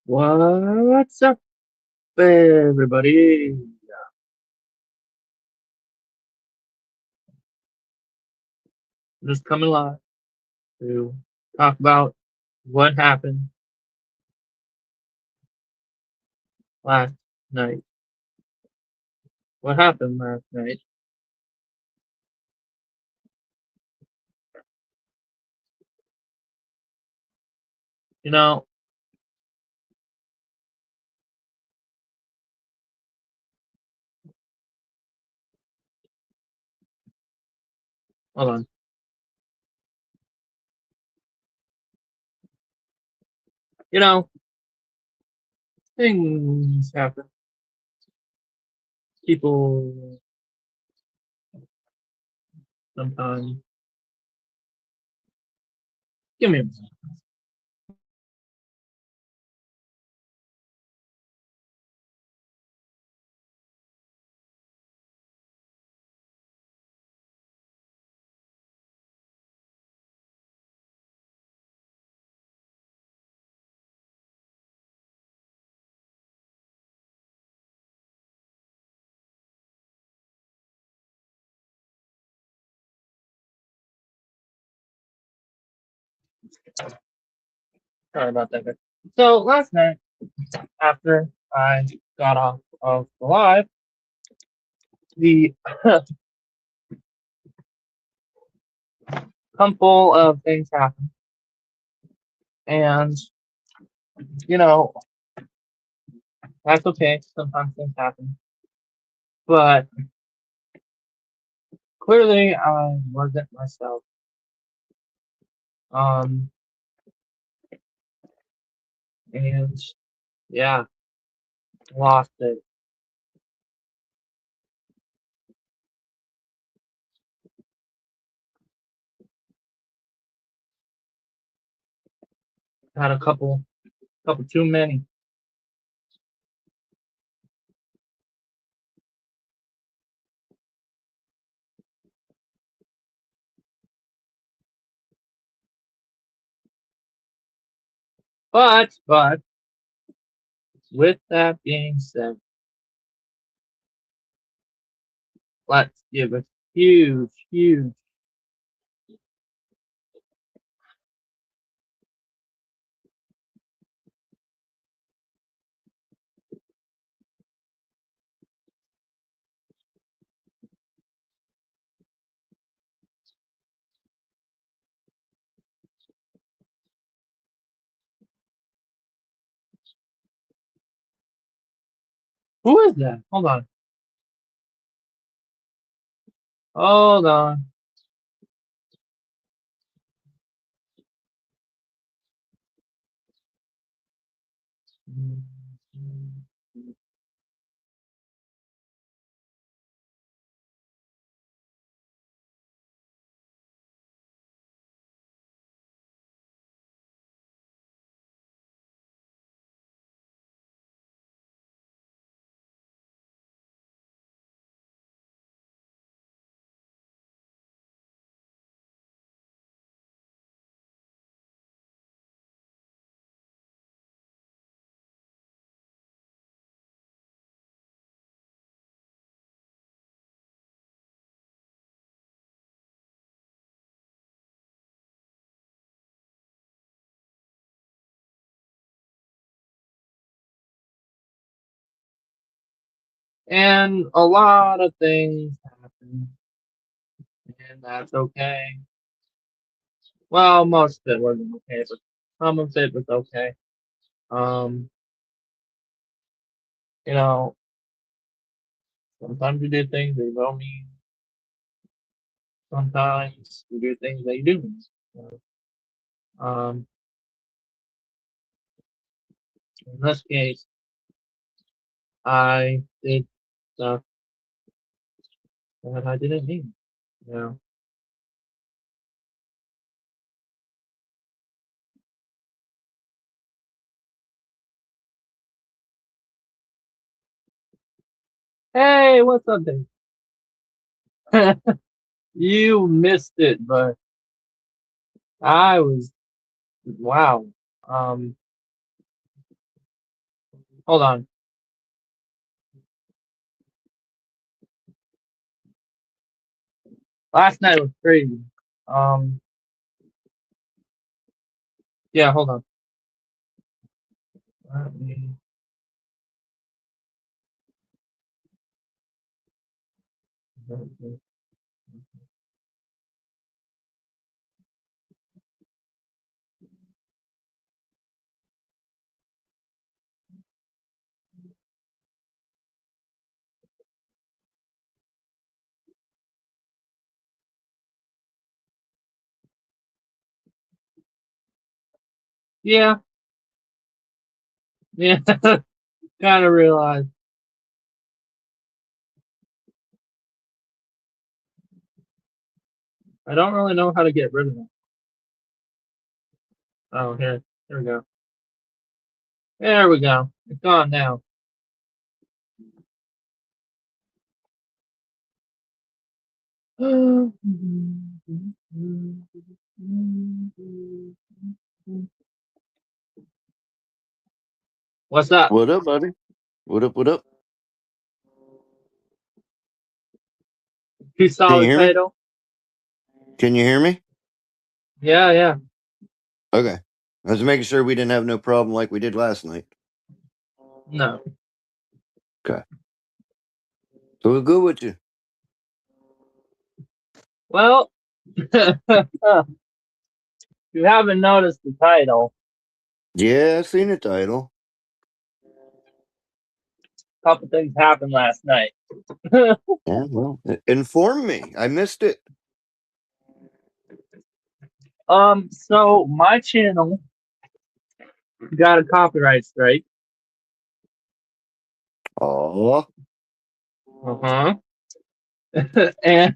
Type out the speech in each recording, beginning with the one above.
What's up, everybody? Just coming live to talk about what happened last night. What happened last night? You know, hold on. You know, things happen. People sometimes. Give me a minute. Sorry about that, guys. So last night, after I got off of the live, the couple of things happened, and you know that's okay. Sometimes things happen, but clearly I wasn't myself. Um, and yeah, lost it. Had a couple too many. But with that being said, let's give a huge. Who is that? Hold on. Hold on. And a lot of things happen, and that's okay. Well, most of it wasn't okay, but some of it was okay. Um, you know, sometimes you do things that you don't mean. Sometimes you do things that you do mean. So, um, in this case, I did stuff that I didn't mean. You know. Hey, what's up, Dave? You missed it, but I was wow. Um, Hold on. Last night was crazy. Um, yeah, hold on. Let me- Yeah, yeah, kind of realized. I don't really know how to get rid of it. Oh, here we go. There we go. It's gone now. What's up? What up, buddy? What up? What up? You saw Can you the hear me? title? Can you hear me? Yeah, yeah. Okay. I was making sure we didn't have no problem like we did last night. No. Okay. So we're good with you. Well, if you haven't noticed the title, Yeah, I seen the title. a couple things happened last night. Yeah, well, inform me. I missed it. So my channel got a copyright strike. Oh, Uh-huh. And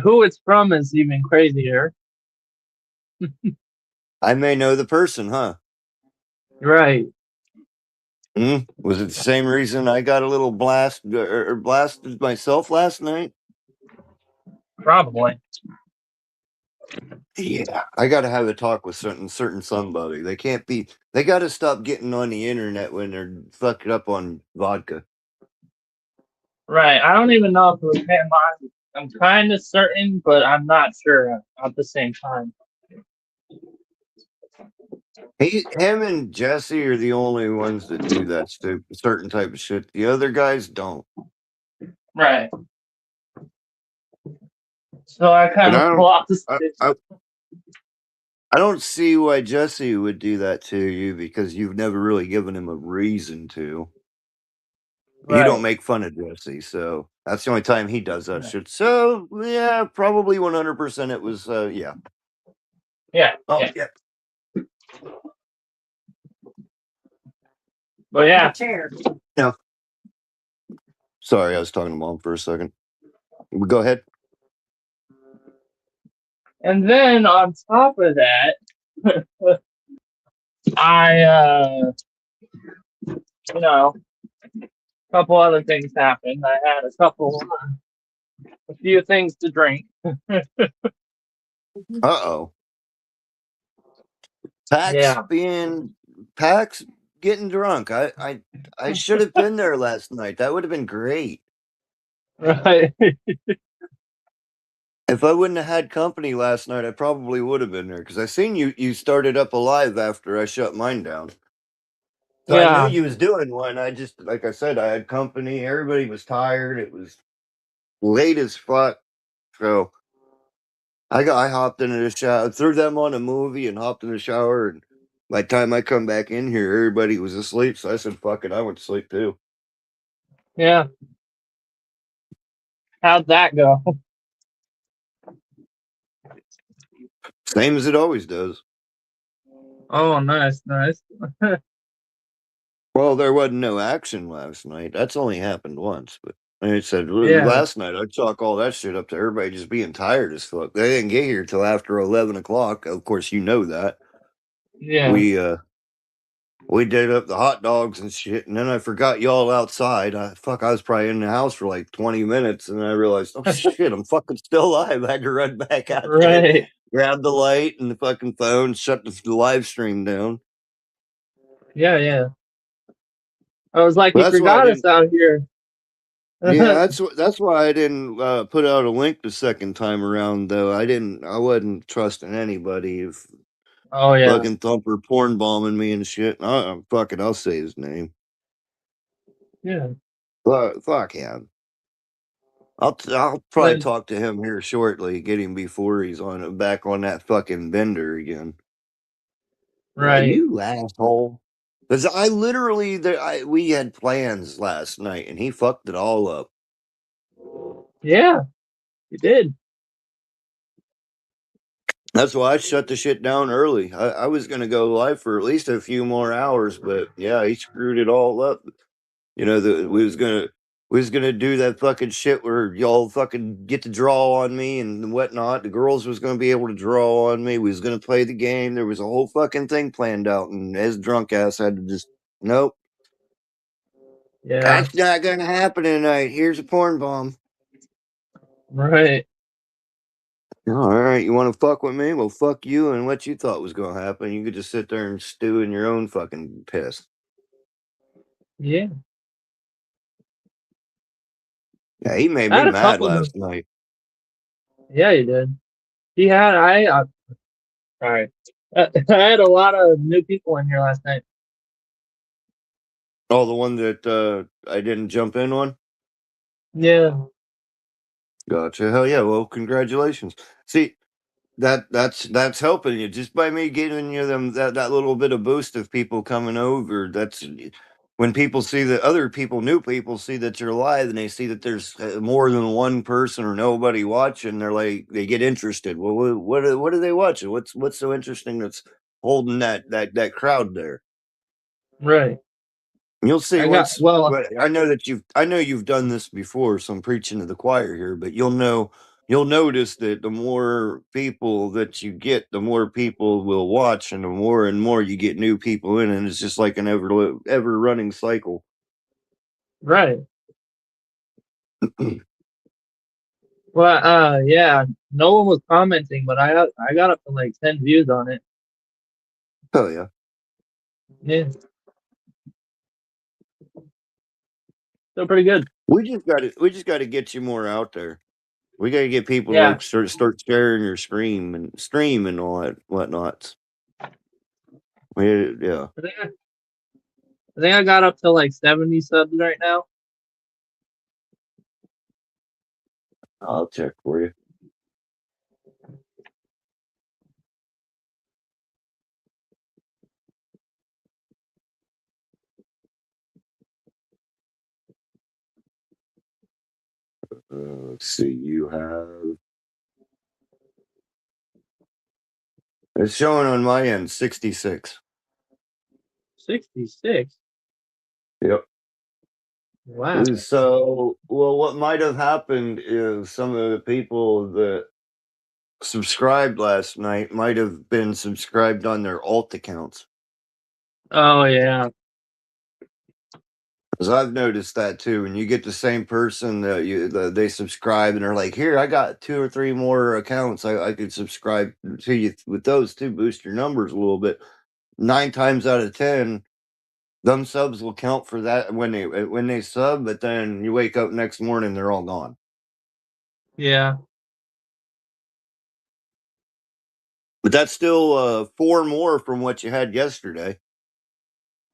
who it's from is even crazier. I may know the person, huh? Right. Was it the same reason I got a little blasted myself last night? Probably. Yeah, I got to have a talk with certain somebody. They can't be. They got to stop getting on the internet when they're fucked up on vodka. Right. I don't even know if it was him. I'm kind of certain, but I'm not sure at the same time. Him and Jesse are the only ones that do that certain type of shit. The other guys don't. Right. So I kind But of lost it. I don't see why Jesse would do that to you because you've never really given him a reason to. You don't Right. make fun of Jesse, so that's the only time he does that shit. So yeah, probably 100% it was. Yeah. Yeah. Oh Yeah. yeah. But yeah. No. Sorry, I was talking to mom for a second. Go ahead. And then on top of that, I you know, a couple other things happened. I had a few things to drink. Uh-oh. Pax Yeah. being Pax getting drunk. I should have been there last night. That would have been great. Right. If I wouldn't have had company last night, I probably would have been there because I seen you started up a live after I shut mine down. So I knew Yeah. you was doing one. I just like I said, I had company. Everybody was tired. It was late as fuck. So I hopped into the shower, threw them on a movie, and hopped in the shower. And by the time I come back in here, everybody was asleep. So I said, "Fuck it," I went to sleep too. Yeah. How'd that go? Same as it always does. Oh, nice, nice. Well, there wasn't no action last night. That's only happened once. But like I said, Yeah. last night I chalk all that shit up to everybody just being tired as fuck. They didn't get here till after 11 o'clock. Of course, you know that. Yeah. We did up the hot dogs and shit, and then I forgot y'all outside. I was probably in the house for like 20 minutes, and I realized, oh shit, I'm fucking still alive. I had to run back out there, Right. grab the light and the fucking phone, shut the live stream down. Yeah. I was like, Well, you that's why I forgot us didn't. out here. Yeah, that's why I didn't put out a link the second time around. Though I wasn't trusting anybody. If Oh yeah. fucking Thumper porn bombing me and shit, fuck it, I'll say his name. Yeah. Fuck him. I'll probably Then talk to him here shortly, get him before he's on back on that fucking bender again. right. You asshole. Because I literally, we had plans last night, and he fucked it all up. Yeah, you did. That's why I shut the shit down early. I was gonna go live for at least a few more hours, but yeah, he screwed it all up. You know, we was gonna do that fucking shit where y'all fucking get to draw on me and whatnot. The girls was gonna be able to draw on me. We was gonna play the game. There was a whole fucking thing planned out, and his drunk ass had to just nope. Yeah. That's not gonna happen tonight. Here's a porn bomb. Right. All right, you want to fuck with me? Well, fuck you and what you thought was gonna happen. You could just sit there and stew in your own fucking piss. Yeah. Yeah, he made I me had a mad couple new. last night. Yeah, you did. He had. Sorry. I had a lot of new people in here last night. Oh, the one that I didn't jump in on. Yeah. Gotcha. Hell yeah. Well, congratulations. See, that's helping you just by me giving you them that little bit of boost of people coming over. That's when people see that other people, new people, see that you're live and they see that there's more than one person or nobody watching. They're like they get interested. Well, what are they watching? What's so interesting that's holding that crowd there? Right. You'll see I got. once. Well. But I know you've done this before, so I'm preaching to the choir here. But you'll notice that the more people that you get, the more people will watch, and the more and more you get new people in, and it's just like an ever running cycle. Right. Well. Yeah. No one was commenting, but I got up to like 10 views on it. Oh yeah, Yeah. Still pretty good. we just got to get you more out there. We got to get people to Yeah. like start sharing your stream and all that whatnots. Yeah, I think I got up to like 70 subs right now. I'll check for you. Let's see. You have. It's showing on my end 66. 66. Yep. Wow. So, well, what might have happened is some of the people that subscribed last night might have been subscribed on their alt accounts. Oh yeah. Because I've noticed that too. When you get the same person they subscribe and they're like, "Here, I got 2 or 3 more accounts. I could subscribe to you with those too, boost your numbers a little bit." 9 times out of 10, them subs will count for that when they sub, but then you wake up next morning, they're all gone. Yeah. But that's still 4 more from what you had yesterday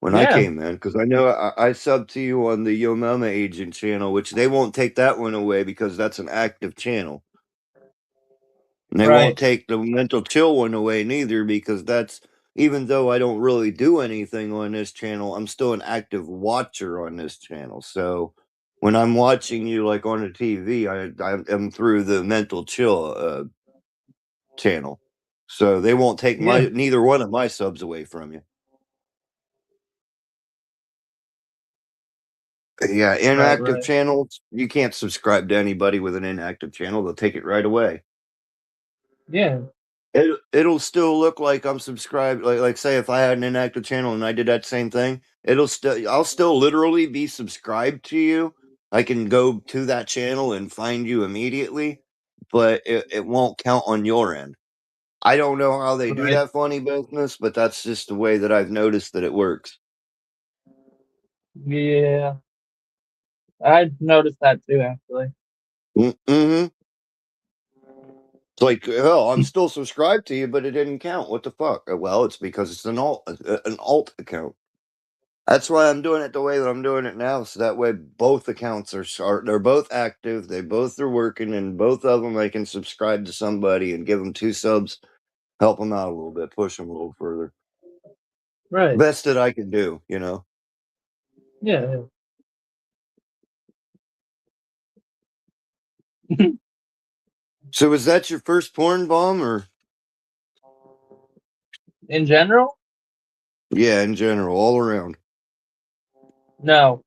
when I Yeah. came in, because I know I subbed to you on the Yo Mama Agent channel, which they won't take that one away because that's an active channel. And they won't Right. take the Mental Chill one away neither because that's, even though I don't really do anything on this channel, I'm still an active watcher on this channel. So when I'm watching you like on the TV, I am through the Mental Chill channel. So they won't take Yeah. neither one of my subs away from you. Yeah, Right. inactive Right. channels, you can't subscribe to anybody with an inactive channel. They'll take it right away. Yeah. It'll still look like I'm subscribed. Like say if I had an inactive channel and I did that same thing, I'll still literally be subscribed to you. I can go to that channel and find you immediately, but it won't count on your end. I don't know how they do Right. that funny business, but that's just the way that I've noticed that it works. Yeah, I noticed that too, actually. Mm-hmm. It's like, hell, I'm still subscribed to you, but it didn't count. What the fuck? Well, it's because it's an alt account. That's why I'm doing it the way that I'm doing it now, so that way both accounts are they're both active, they both are working, and both of them I can subscribe to somebody and give them 2 subs, help them out a little bit, push them a little further. Right. Best that I can do, you know. Yeah. Yeah. So was that your first porn bomb, or In general, yeah, in general, all around? no.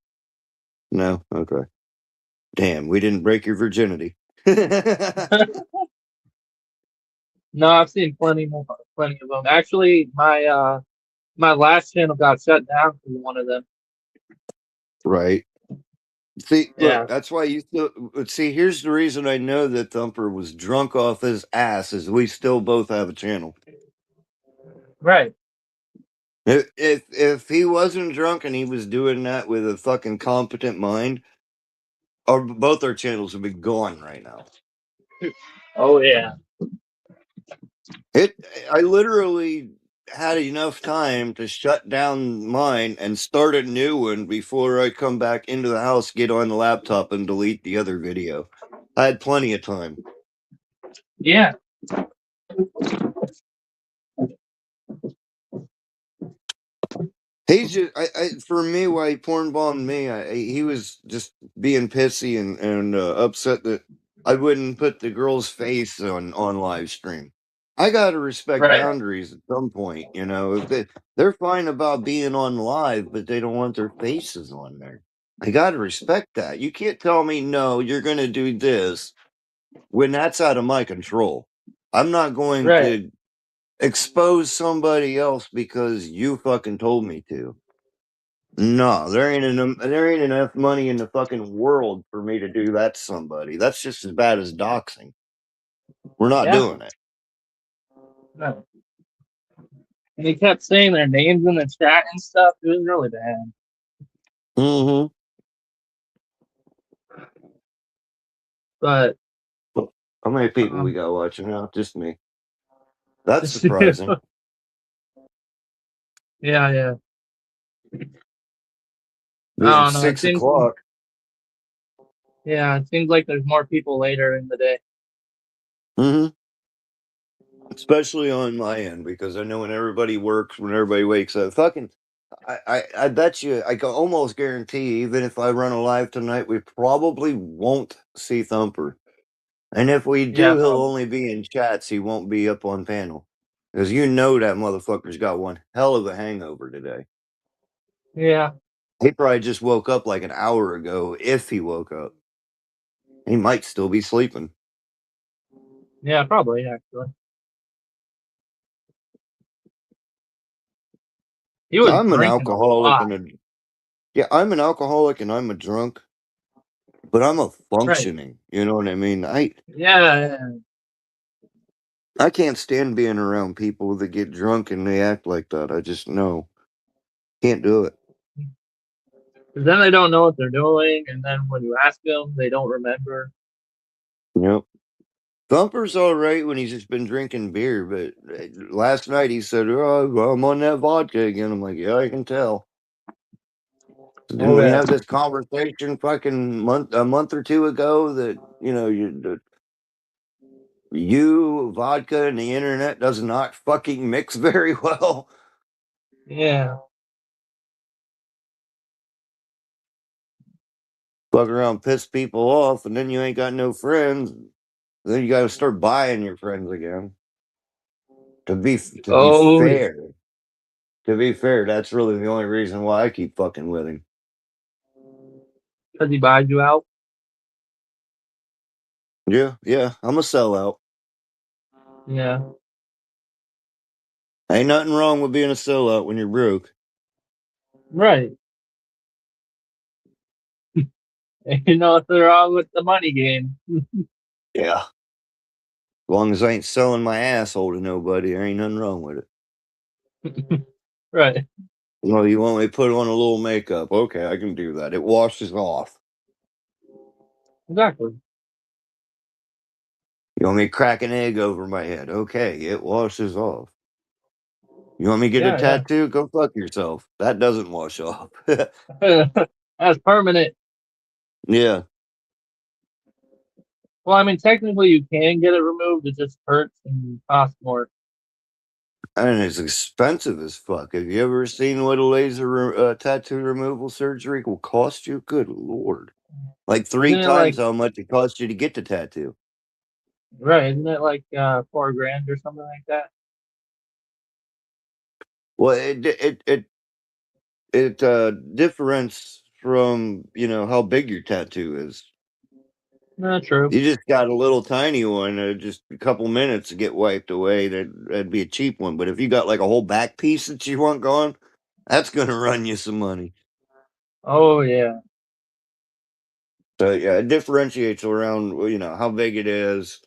No, okay. Damn, we didn't break your virginity. No, I've seen plenty of them. Actually, my last channel got shut down from one of them. Right. See, look, Yeah. that's why you still. But see, here's the reason I know that Thumper was drunk off his ass. Is we still both have a channel. Right. If he wasn't drunk and he was doing that with a fucking competent mind, both our channels would be gone right now. Oh yeah. It. I literally had enough time to shut down mine and start a new one before I come back into the house, get on the laptop, and delete the other video. I had plenty of time. Yeah. He's just, for me, why he porn bombed me, he was just being pissy and upset that I wouldn't put the girl's face on live stream. I gotta respect Right. boundaries at some point, you know. If they're fine about being on live, but they don't want their faces on there. I gotta respect that. You can't tell me no, you're gonna do this when that's out of my control. I'm not going Right. to expose somebody else because you fucking told me to. No, there ain't enough money in the fucking world for me to do that to somebody. That's just as bad as doxing. We're not Yeah. doing it. Right. And he kept saying their names in the chat and stuff. It was really bad. Mm-hmm. But How many people we um, got watching now? Just me. That's surprising. yeah, yeah. Being I don't know. It six seems, o'clock. yeah, it seems like there's more people later in the day. Mm-hmm. Especially on my end, because I know when everybody works, when everybody wakes up. Fucking I bet you I can almost guarantee, even if I run a live tonight, we probably won't see Thumper. And if we Yeah, do, he'll probably. only be in chats. He won't be up on panel. Because you know that motherfucker's got one hell of a hangover today. Yeah, He probably just woke up like an hour ago, if he woke up. He might still be sleeping. yeah, probably actually. He was I'm an drinking a alcoholic lot. and a yeah, I'm an alcoholic and I'm a drunk, but I'm a Right. functioning. You know what I mean? Yeah, I can't stand being around people that get drunk and they act like that. I just no. Can't do it. yeah. 'Cause then they don't know what they're doing, and then when you ask them, they don't remember. Yep. Thumper's all right when he's just been drinking beer, but last night he said, "Oh, well, I'm on that vodka again." I'm like, "Yeah, I can tell." Didn't Oh we yeah. have this conversation fucking a month or two ago that you vodka and the internet does not fucking mix very well? Yeah. Fuck around, piss people off, and then you ain't got no friends. Then you got to start buying your friends again. To be Oh yeah. fair, that's really the only reason why I keep fucking with him. Because he buys you out. Yeah, yeah, I'm a sellout. Yeah. Ain't nothing wrong with being a sellout when you're broke. Right. You know what's wrong with the money game. Yeah. As long as I ain't selling my asshole to nobody, there ain't nothing wrong with it. Right. Well, you want me to put on a little makeup? Okay, I can do that. It washes off. Exactly. You want me to crack an egg over my head? Okay, it washes off. You want me to get a Yeah, tattoo? Go fuck yourself. That doesn't wash off. yeah. That's permanent. Yeah, Well, I mean, technically you can get it removed. It just hurts and costs more. and it's expensive as fuck. Have you ever seen what a tattoo removal surgery will cost you? Good lord. Like three Isn't it times like how much it costs you to get the tattoo. right? Isn't it like 4 grand or something like that? Well, it difference from, how big your tattoo is. Not true. You just got a little tiny one, just a couple minutes to get wiped away. That'd be a cheap one. But if you got like a whole back piece that you want gone, that's gonna run you some money. Oh yeah. So yeah, it differentiates around how big it is.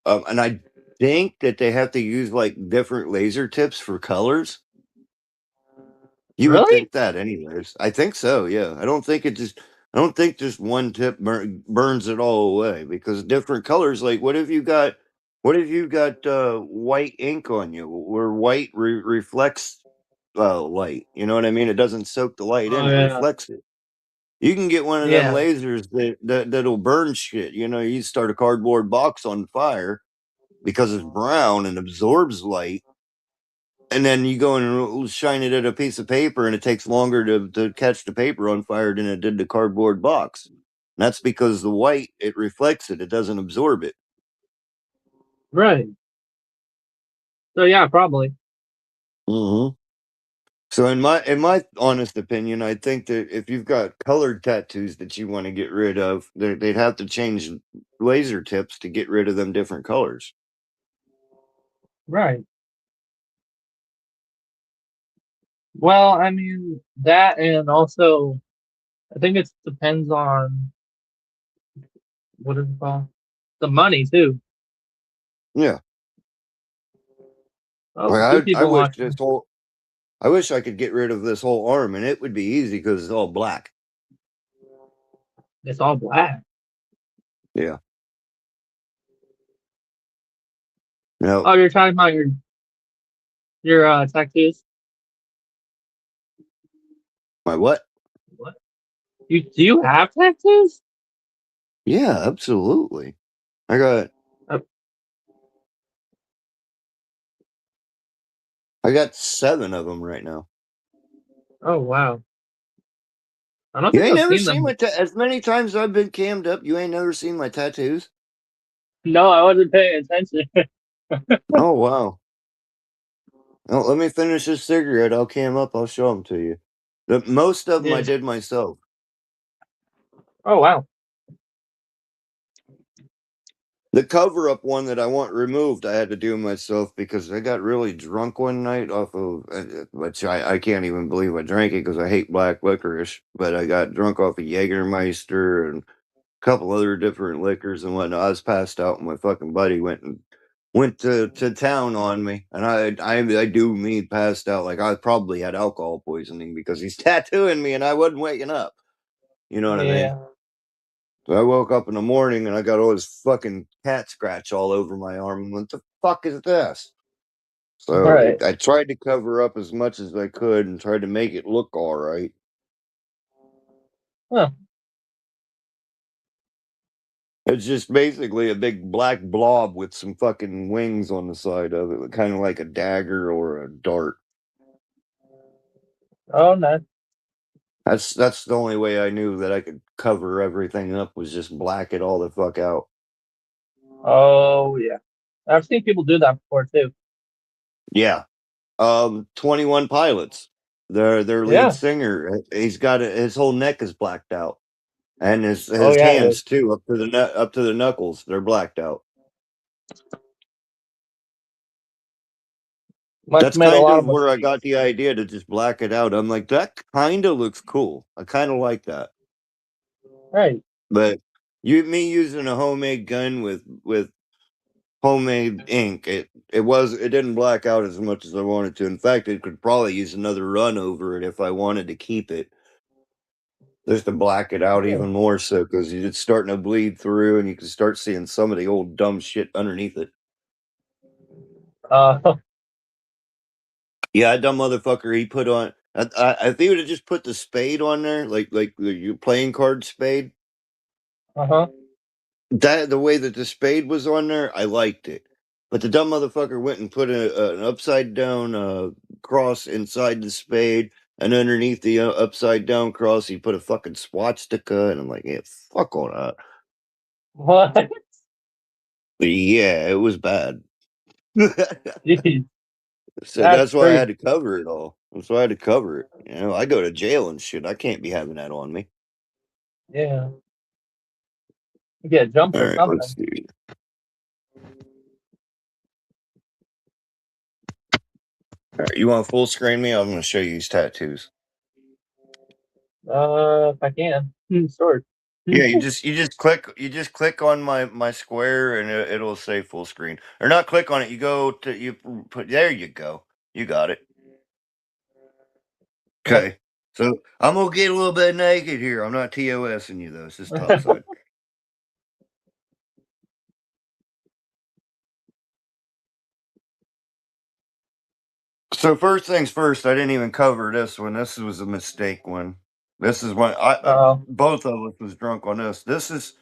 And I think that they have to use like different laser tips for colors. You would Really? think that, anyways. I think so. Yeah, I don't think just one tip burns it all away because different colors. Like, what if you got white ink on you, where white reflects light? You know what I mean? It doesn't soak the light Oh in; it yeah. reflects it. You can get one of them Yeah. lasers that'll burn shit. You start a cardboard box on fire because it's brown and absorbs light, and then you go and shine it at a piece of paper, and it takes longer to catch the paper on fire than it did the cardboard box. And that's because the white, it reflects it, it doesn't absorb it. Right. So yeah, probably. Hmm. So in my honest opinion, I think that if you've got colored tattoos that you want to get rid of, they'd have to change laser tips to get rid of them different colors. Right. Well, I mean that, and also I think it depends on what is it called? The money too. Yeah. Oh, two Like I people wish this watching. whole I wish I could get rid of this whole arm, and it would be easy because it's all black. It's all black. Yeah. No, Oh, you're talking about your tattoos? my what? What? You do you have tattoos? Yeah, absolutely. I got Uh, I got 7 of them right now. oh wow. I don't You think ain't I've never seen seen them. as many times I've been cammed up. You ain't never seen my tattoos. No, I wasn't paying attention. Oh wow. Oh, let me finish this cigarette. I'll cam up. I'll show them to you. Most of them I Yeah. did myself. Oh wow. The cover up one that I want removed, I had to do myself because I got really drunk one night off of, which I can't even believe I drank it because I hate black licorice. But I got drunk off of Jägermeister and couple other different liquors and whatnot. I was passed out, and my fucking buddy went to town on me, and I do me passed out like I probably had alcohol poisoning because he's tattooing me and I wasn't waking up. You know what I mean? Yeah. So I woke up in the morning and I got all this fucking cat scratch all over my arm. What the fuck is this? All So right. I tried to cover up as much as I could and tried to make it look all right. Huh. It's just basically a big black blob with some fucking wings on the side of it, kind of like a dagger or a dart. Oh no. That's the only way I knew that I could cover everything up was just black it all the fuck out. Oh yeah. I've seen people do that before too. Yeah. 21 Pilots. Their lead Yeah. singer, he's got his whole neck is blacked out, and his Oh his yeah. hands too, up to the knuckles. They're blacked out. Must have That's made a kind lot of of where I got mistakes. the idea to just black it out. I'm like, that kind of looks cool. I kind of like that. Right. But me using a homemade gun with homemade ink. It didn't black out as much as I wanted to. In fact, it could probably use another run over it if I wanted to keep it. Just to black it out Yeah. even more so, because it's starting to bleed through and you can start seeing some of the old dumb shit underneath it. Uh, Yeah, that dumb motherfucker, he put on. If he would have just put the spade on there, like your playing card spade, uh-huh. that the way that the spade was on there, I liked it. But the dumb motherfucker went and put an upside down cross inside the spade, and underneath the upside down cross, he put a fucking swastika, and I'm like, yeah, fuck all that. What? But yeah, it was bad. Jeez, So that's that's why I had crazy. to cover it all. That's why I had to cover it. You know, I go to jail and shit. I can't be having that on me. Yeah. You get jumped All or right, let's something. see. All right, you want to full screen me? I'm going to show you these tattoos. If I can. Sure. Yeah, you just click on my square and it'll say full screen. Or not click on it. You go to you put there you go. You got it. Yep. Okay. So I'm gonna get a little bit naked here. I'm not TOSing you though. It's just topside. So first things first, I didn't even cover this one. This was a mistake one. This is one Uh, both of us was drunk on this. This is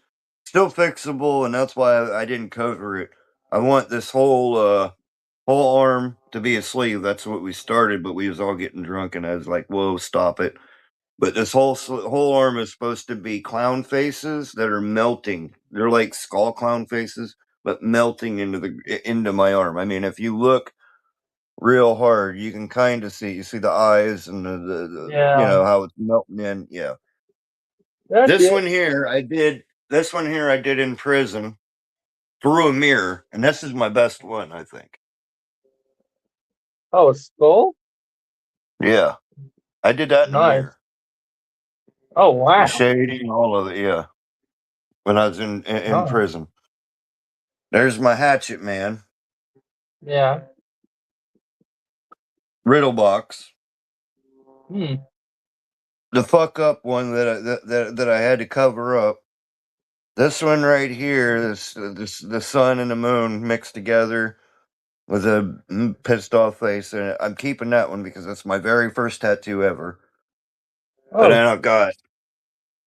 still fixable, and that's why I didn't cover it. I want this whole arm to be a sleeve. That's what we started, but we was all getting drunk, and I was like, "Whoa, stop it!" But this whole arm is supposed to be clown faces that are melting. They're like skull clown faces, but melting into my arm. I mean, if you look real hard, you can kind of see. You see the eyes and yeah. how it's melting in. Yeah, That's this it. one here I did. This one here I did in prison through a mirror, and this is my best one, I think. Oh, a skull? Yeah, I did that in a Nice. mirror. Oh, The wow. shading, all of it. Yeah, when I was in Nice. prison. There's my hatchet man Yeah. riddle box. Hmm. The fuck up one that I had to cover up. This one right here, this the sun and the moon mixed together with a pissed off face, and I'm keeping that one because that's my very first tattoo ever. And Oh, then I've got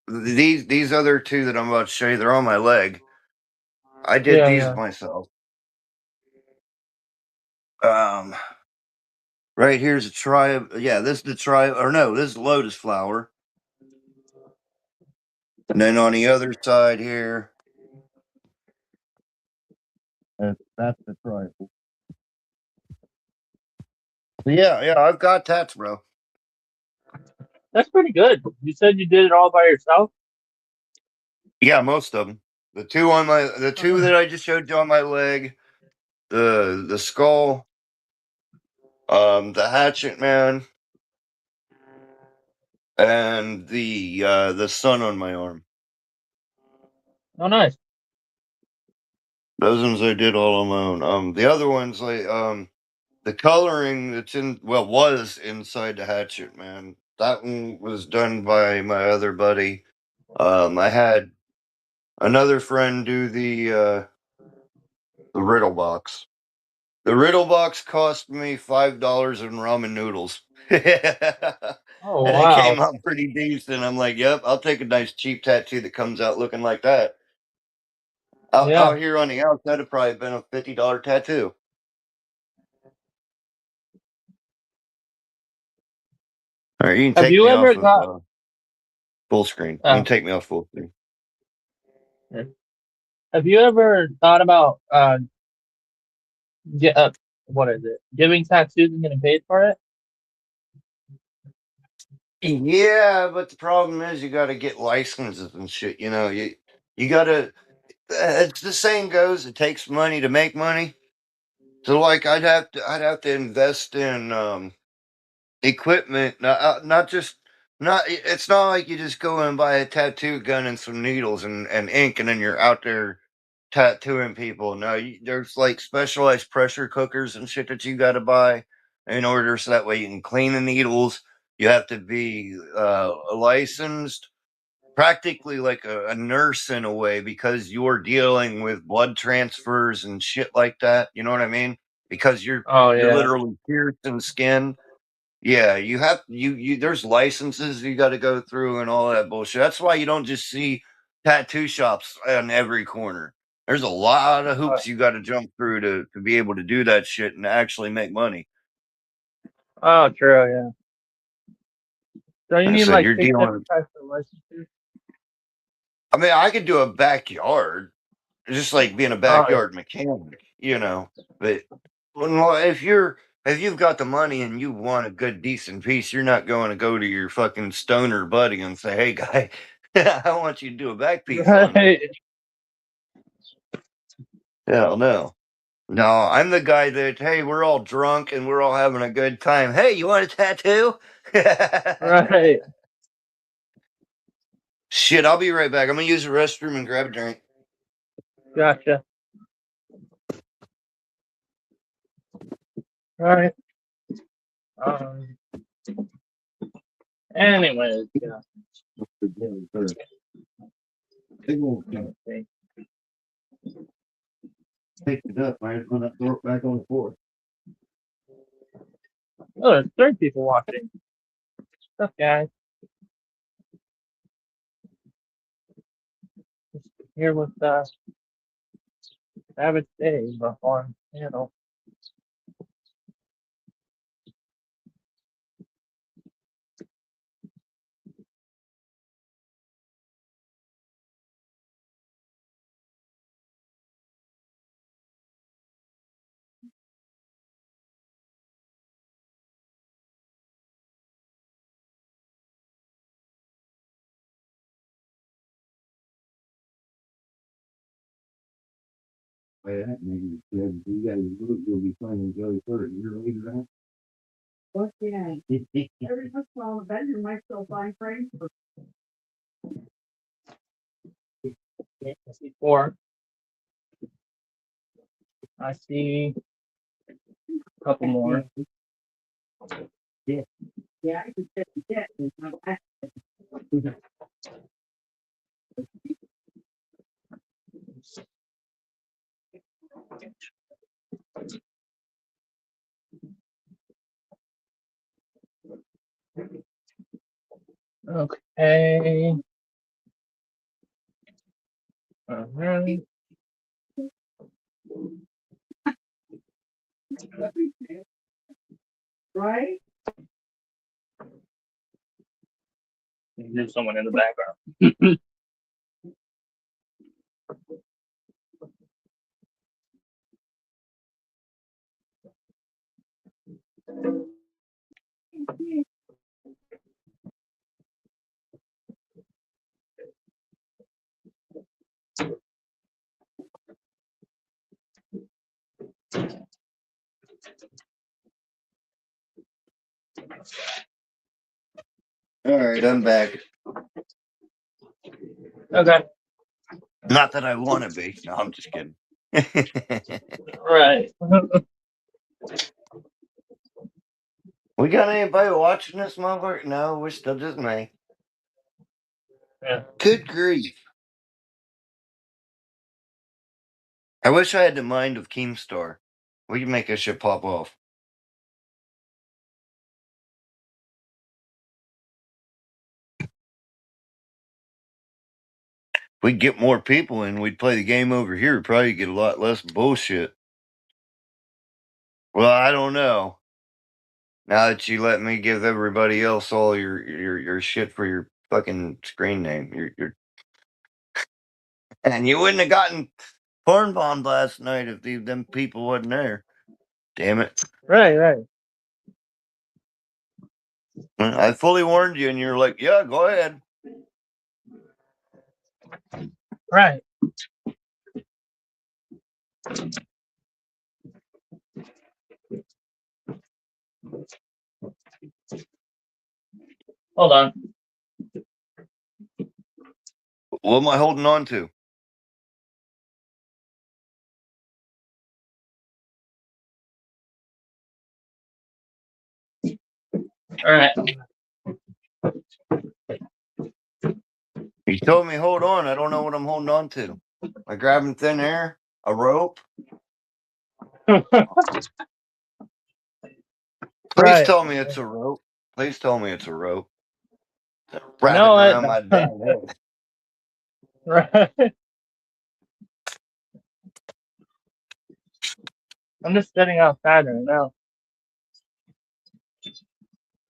these other two that I'm about to show you. They're on my leg. I did yeah, these yeah. myself. Um, right here's a tribe. Yeah, this is the tribe, or no, this is lotus flower. And then on the other side here, that's the tribal. Yeah, I've got tats, bro. That's pretty good. You said you did it all by yourself? Yeah, most of them. The two that I just showed you on my leg, the skull, the hatchet man, and the sun on my arm. Oh, nice. Those ones I did all on my own. The other ones like the coloring that's was inside the hatchet man. That one was done by my other buddy. I had another friend do the riddle box. The riddle box cost me $5 in ramen noodles. And Oh, it came wow. out pretty decent. I'm like, yep, I'll take a nice cheap tattoo that comes out looking like that. Yeah. Out here on the outside, it'd probably been a $50 tattoo. All right, you can Have take you me ever off of got, full screen. You uh, can take me off full screen. have you ever thought about, get, what is it? Giving tattoos and getting paid for it? Yeah, but the problem is you got to get licenses and shit. You got to. It's the saying goes, it takes money to make money. So like, I'd have to invest in equipment, not just not. It's not like you just go and buy a tattoo gun and some needles and ink, and then you're out there tattooing people. No, there's like specialized pressure cookers and shit that you got to buy in order so that way you can clean the needles. You have to be licensed, practically like a nurse in a way, because you're dealing with blood transfers and shit like that. You know what I mean? Because Oh you're yeah. literally piercing skin. Yeah, you have there's licenses you got to go through and all that bullshit. That's why you don't just see tattoo shops on every corner. There's a lot of hoops you got to jump through to be able to do that shit and actually make money. Oh, true. Yeah. So you Like I need said, like you're 6 dealing. different types of licenses. I mean, I could do a backyard, just like being a Oh yeah. backyard mechanic, you know. But if you've got the money and you want a good decent piece, you're not going to go to your fucking stoner buddy and say, "Hey, guy, I want you to do a back piece on me." Right. Hell no. No, I'm the guy that, hey, we're all drunk and we're all having a good time. Hey, you want a tattoo? Right. Shit, I'll be right back. I'm gonna use the restroom and grab a drink. Gotcha. Right. Um. Anyways, yeah. Let's see. Picked it up. I just want to throw it back on the floor. Oh, there's 3 people watching. What's up, guys? Just here with Savage Dave on channel. Wait, that nigga said you guys will be finding Joey for a year later, huh? Fuck yeah. Every once in a while, the bedroom might still find frames for 4. I see a couple more. yeah, I could set the jet and come back. Okay. Alright. Right? There's someone in the background. All right, I'm back. Okay. Not that I want to be. No, I'm just kidding. Right. We got anybody watching this motherfucker? No, we're still just me. Yeah. Good grief. I wish I had the mind of Keemstar. We can make this shit pop off. We'd get more people in, we'd play the game over here, we'd probably get a lot less bullshit. Well, I don't know. Now that you let me give everybody else all your shit for your fucking screen name, your and you wouldn't have gotten porn bombed last night if them people wasn't there. Damn it! Right. I fully warned you, and you're like, "Yeah, go ahead." Right. Hold on. What am I holding on to? All right. You told me hold on. I don't know what I'm holding on to. Am I grabbing thin air? A rope? Please Right. tell me it's a rope. Please tell me it's a rope. Wrap it No, around my damn head. right. I'm just sitting outside right now.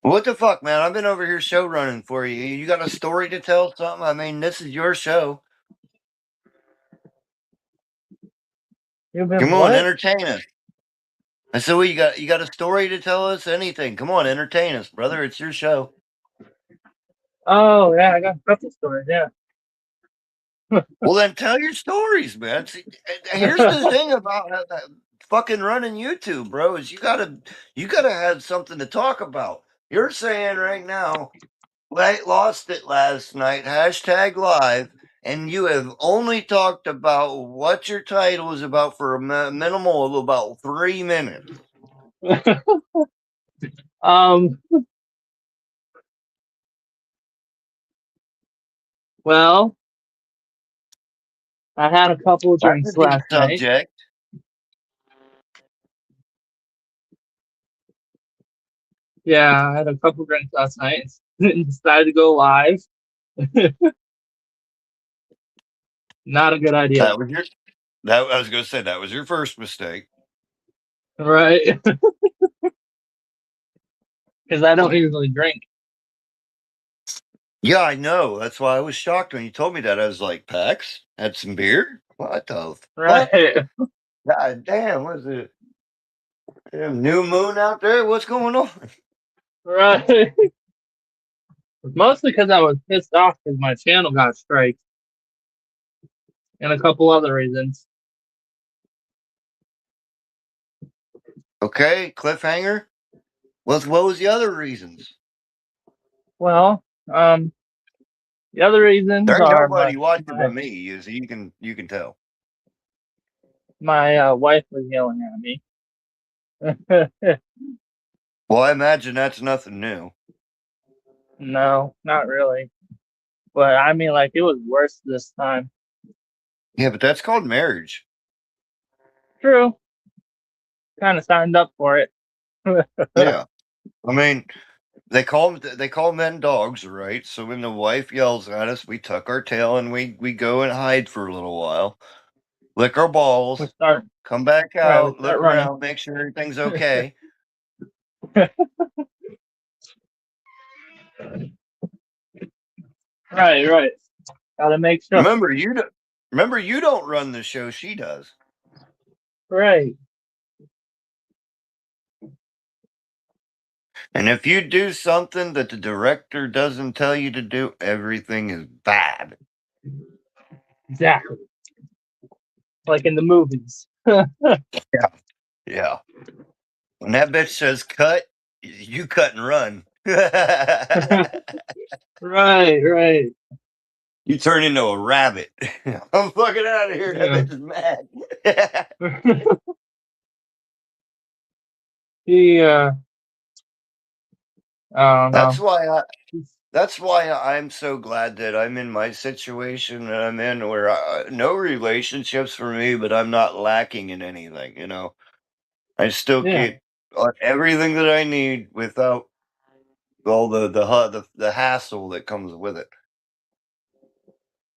What the fuck, man? I've been over here show running for you. You got a story to tell? Something? I mean, this is your show. You've been Come on, what? entertain us. I said, well, you got a story to tell us? Anything? Come on, entertain us, brother. It's your show. Oh yeah, I got a couple stories. Yeah. Well, then tell your stories, man. See, here's the thing about fucking running YouTube, bro. Is you gotta have something to talk about. You're saying right now, lost it last night. Hashtag live. And you have only talked about what your title is about for a minimal of about 3 minutes. Well, I had a couple of That's drinks a deep last night. subject. Yeah, I had a couple drinks last night and decided to go live. Not a good idea. That was your. That I was going to say that was your first mistake. Right. Because I don't usually drink. Yeah, I know. That's why I was shocked when you told me that. I was like, Pax had some beer. What the fuck? Right. God damn, was it new moon out there? What's going on? Right. Mostly because I was pissed off because my channel got striked. And a couple other reasons. Okay, cliffhanger. What was the other reasons? Well, the other reasons There ain't are nobody watching but me. As you can tell. my wife was yelling at me. Well, I imagine that's nothing new. No, not really. But I mean, like, it was worse this time. Yeah, but that's called marriage. True. Kind of signed up for it. Yeah, I mean, they call men dogs, right? So when the wife yells at us, we tuck our tail and we go and hide for a little while, lick our balls, We start, come back right, we out, start look running. around, make sure everything's okay. Right. Gotta make sure. Remember, you don't run the show; she does. Right. And if you do something that the director doesn't tell you to do, everything is bad. Exactly. Like in the movies. Yeah. When that bitch says cut, you cut and run. Right. You turn into a rabbit. I'm fucking out of here. Yeah. That bitch is mad. He, I don't know. That's why I'm so glad that I'm in my situation that I'm in, where no relationships for me, but I'm not lacking in anything. You know, I still Yeah, get everything that I need without all the hassle that comes with it.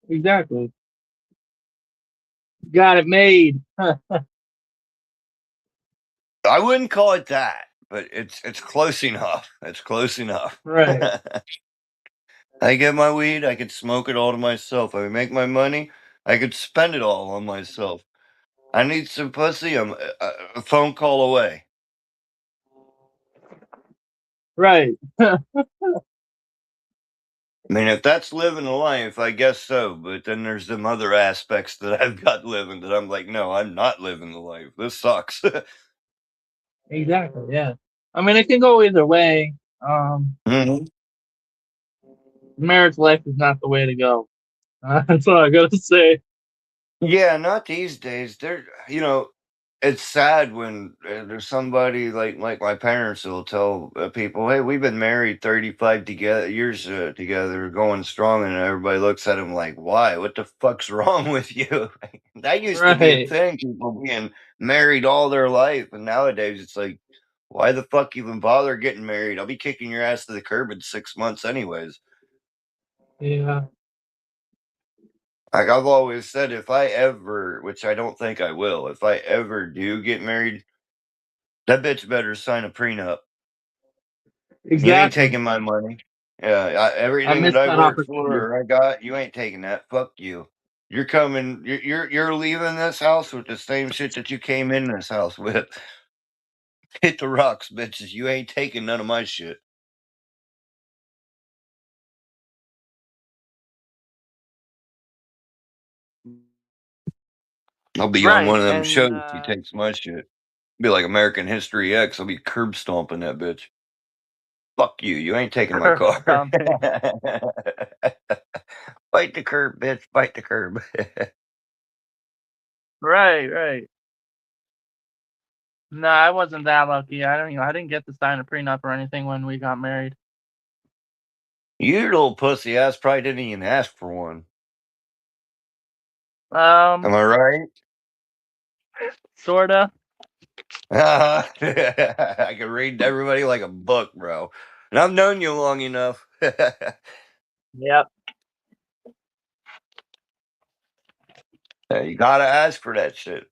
exactly. Got it made. I wouldn't call it that, but it's close enough. It's close enough. Right. I get my weed, I could smoke it all to myself. I make my money, I could spend it all on myself. I need some pussy, I'm a phone call away. Right. I mean, if that's living a life, I guess so. But then there's some other aspects that I've got living that I'm like, no, I'm not living the life. This sucks. Exactly. Yeah. I mean, it can go either way. Mhm. Marriage life is not the way to go. That's all I gotta say. Yeah, not these days. it's sad when there's somebody like my parents will tell people, "Hey, we've been married 35 years together, going strong," and everybody looks at them like, "Why? What the fuck's wrong with you?" That used to be a Right. thing, people being married all their life, and nowadays it's like, why the fuck even bother getting married? I'll be kicking your ass to the curb in 6 months anyways. Yeah. Like I've always said, if I ever, which I don't think I will, if I ever do get married, that bitch better sign a prenup. You ain't Exactly. taking my money. Yeah, I everything that missed I that worked for opportunity. or I got, you ain't taking that. Fuck you. You're coming. You're leaving this house with the same shit that you came in this house with. Hit the rocks, bitches. You ain't taking none of my shit. I'll be on one Right, of them and shows if he takes my shit. Be like American History X. I'll be curb stomping that bitch. Fuck you. You ain't taking my curb car. stomping. Bite the curb, bitch. Bite the curb. Right, right. No, I wasn't that lucky. I didn't get to sign a prenup or anything when we got married. You little pussy ass probably didn't even ask for one. Am I right? Sorta. I can read everybody like a book, bro. And I've known you long enough. Yep. You gotta ask for that shit.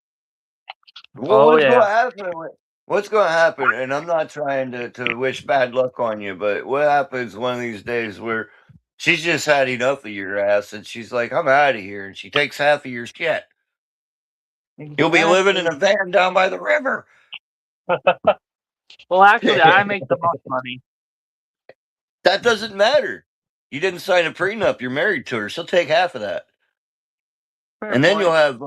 Well, Oh what's yeah. gonna happen? What's gonna happen? And I'm not trying to wish bad luck on you, but what happens one of these days where she's just had enough of your ass and she's like, I'm out of here, and she takes half of your shit. You'll be living in Exactly. a van down by the river. Well, actually, I make the most money. That doesn't matter. You didn't sign a prenup. You're married to her. She'll take half of that, Fair and then you'll point. have,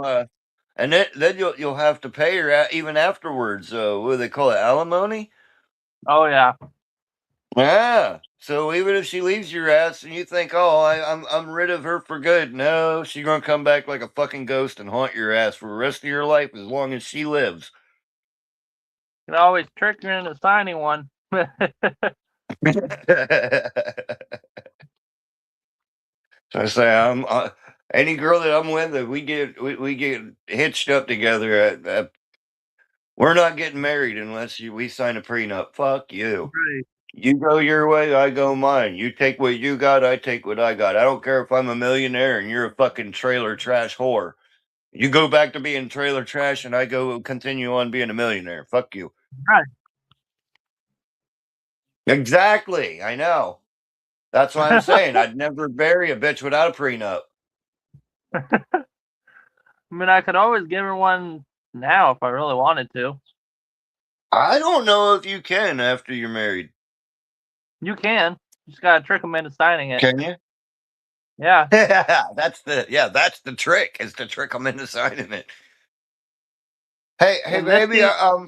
and then you'll have to pay her even afterwards. What do they call it? Alimony. Oh yeah. Yeah. So even if she leaves your ass and you think, oh, I'm rid of her for good, no, she's gonna come back like a fucking ghost and haunt your ass for the rest of your life as long as she lives. You can always trick her into signing one. I say I'm any girl that I'm with, if we get hitched up together. We're not getting married unless we sign a prenup. Fuck you. Right. You go your way, I go mine. You take what you got, I take what I got. I don't care if I'm a millionaire and you're a fucking trailer trash whore. You go back to being trailer trash and I go continue on being a millionaire. Fuck you. Right. Exactly. I know. That's why I'm saying I'd never bury a bitch without a prenup. I mean, I could always give her one now if I really wanted to. I don't know if you can after you're married. You can. You just gotta trick them into signing it. Can you? Yeah. That's the trick, is to trick them into signing it. Hey, And this baby, season,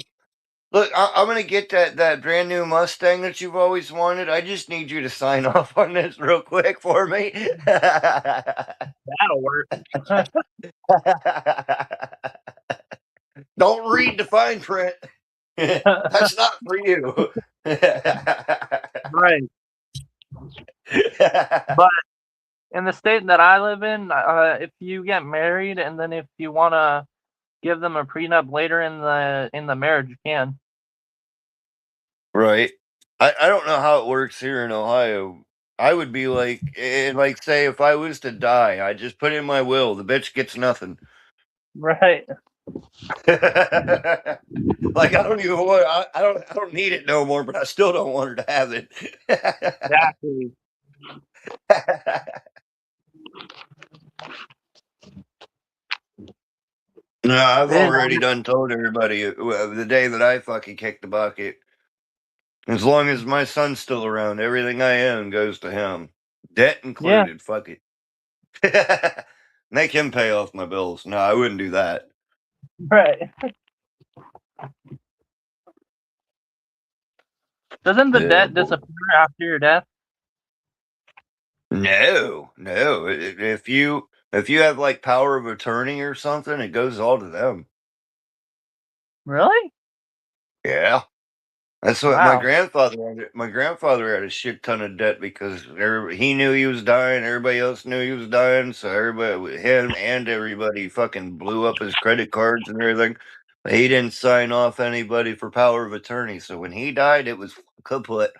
look, I'm gonna get that brand new Mustang that you've always wanted. I just need you to sign off on this real quick for me. that'll work. Don't read the fine print. That's not for you. Right. But in the state that I live in, if you get married and then if you want to give them a prenup later in the marriage, you can. Right. I don't know how it works here in Ohio. I would be like, like say if I was to die, I just put in my will, the bitch gets nothing. Right. Like I don't even want. I don't need it no more, but I still don't want her to have it. Exactly. No, I've It is. already done told everybody the day that I fucking kick the bucket. As long as my son's still around, everything I own goes to him, debt Yeah. included. Fuck it. Make him pay off my bills. No, I wouldn't do that. Right. Doesn't the Yeah, debt boy. disappear after your death? No, no. If you have like power of attorney or something, it goes all to them. Really? Yeah. That's what Wow. my grandfather had a shit ton of debt because he knew he was dying, everybody else knew he was dying, so everybody, him and everybody, fucking blew up his credit cards and everything. But he didn't sign off anybody for power of attorney, so when he died, it was kaput.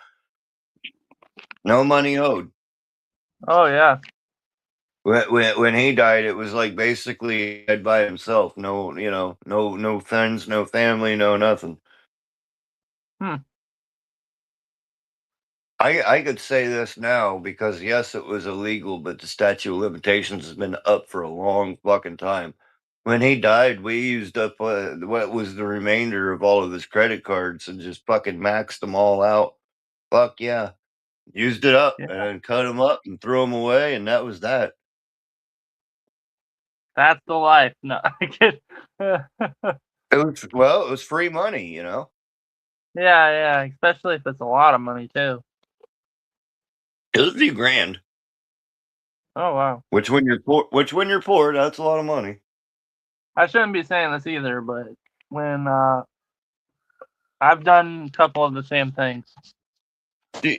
No money owed. Oh yeah. When he died, it was like basically dead by himself. No, no friends, no family, no nothing. Hmm. I could say this now because yes, it was illegal, but the statute of limitations has been up for a long fucking time. When he died, we used up what was the remainder of all of his credit cards and just fucking maxed them all out. Fuck yeah, used it up Yeah. and cut them up and threw them away, and that was that. That's the life. No, I kid. It was free money, Yeah, yeah. Especially if it's a lot of money too. It was $2,000. Oh wow. Which when you're poor, that's a lot of money. I shouldn't be saying this either, but when I've done a couple of the same things.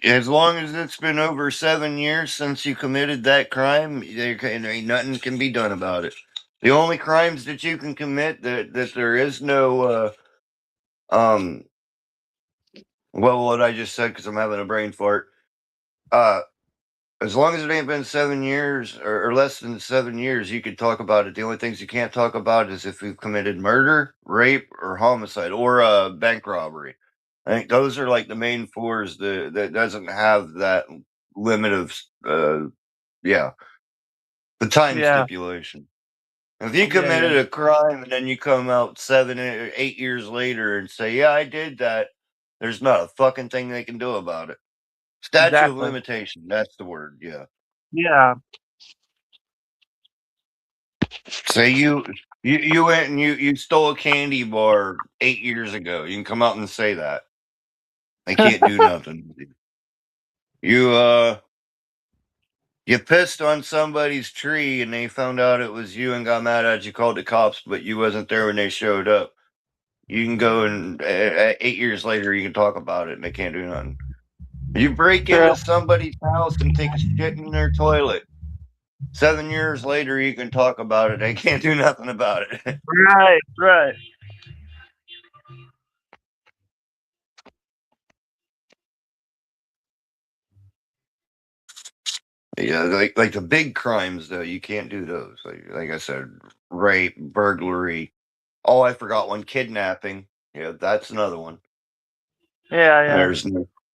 As long as it's been over 7 years since you committed that crime, ain't nothing can be done about it. The only crimes that you can commit that there is no well, what I just said because I'm having a brain fart. As long as it ain't been 7 years or less than 7 years, you could talk about it. The only things you can't talk about is if you've committed murder, rape, or homicide, or bank robbery. I think those are like the main fours that doesn't have that limit of yeah, the time Yeah, stipulation. If you yeah, yeah. committed a crime and then you come out 7 or 8 years later and say, "Yeah, I did that," there's not a fucking thing they can do about it. Statute of Exactly. limitation, that's the word. Yeah. Yeah. Say you went and you stole a candy bar 8 years ago. You can come out and say that. They can't do nothing. You you pissed on somebody's tree and they found out it was you and got mad at you, called the cops, but you wasn't there when they showed up. You can go and 8 years later you can talk about it and they can't do nothing. You break True. into somebody's house and take a shit in their toilet. 7 years later you can talk about it. They can't do nothing about it. Right, right. Yeah, like the big crimes though, you can't do those. Like I said, rape, burglary. Oh, I forgot one, kidnapping. Yeah, that's another one. Yeah, yeah. There's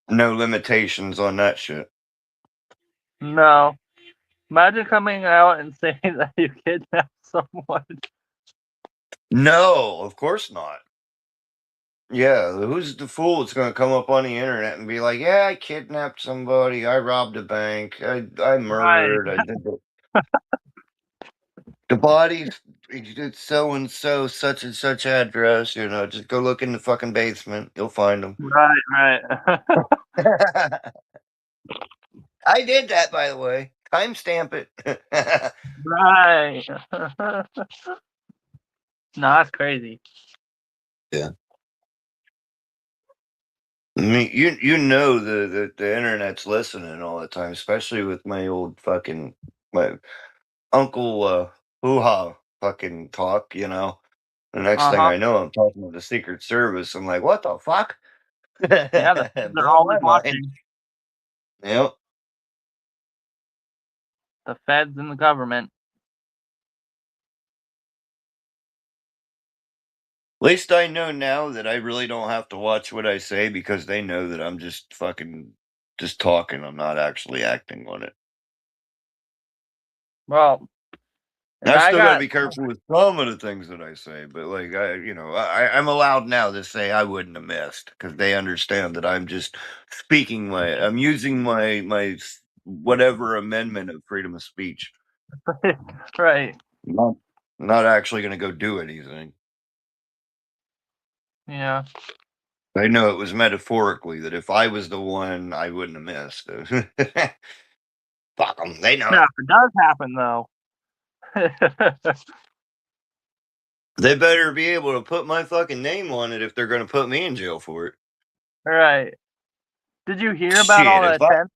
no limitations on that shit. No. Imagine coming out and saying that you kidnapped someone. No, of course not. Yeah, who's the fool that's gonna come up on the internet and be like, "Yeah, I kidnapped somebody, I robbed a bank, I Right. murdered, I did the bodies, it's so and so, such and such address." Just go look in the fucking basement, you'll find them. Right, right. I did that, by the way. Timestamp it. Right. No, that's crazy. Yeah. I mean, you know the internet's listening all the time, especially with my old fucking my uncle hoo-ha fucking talk. The next thing Uh-huh. I know, I'm talking to the Secret Service. I'm like, what the fuck? Yeah, they're Blow my always mind. watching. Yep. The feds and the government. At least I know now that I really don't have to watch what I say because they know that I'm just fucking just talking. I'm not actually acting on it. Well, and I I still got to got be careful with some of the things that I say, but like I'm allowed now to say I wouldn't have missed because they understand that I'm just I'm using my whatever amendment of freedom of speech. right. Not not actually going to go do anything. Yeah. I know it was metaphorically that if I was the one, I wouldn't have missed. Fuck them, they know Now, it. if it does happen though. They better be able to put my fucking name on it if they're going to put me in jail for it. Right. Did you hear about all Shit, the if I... attempts?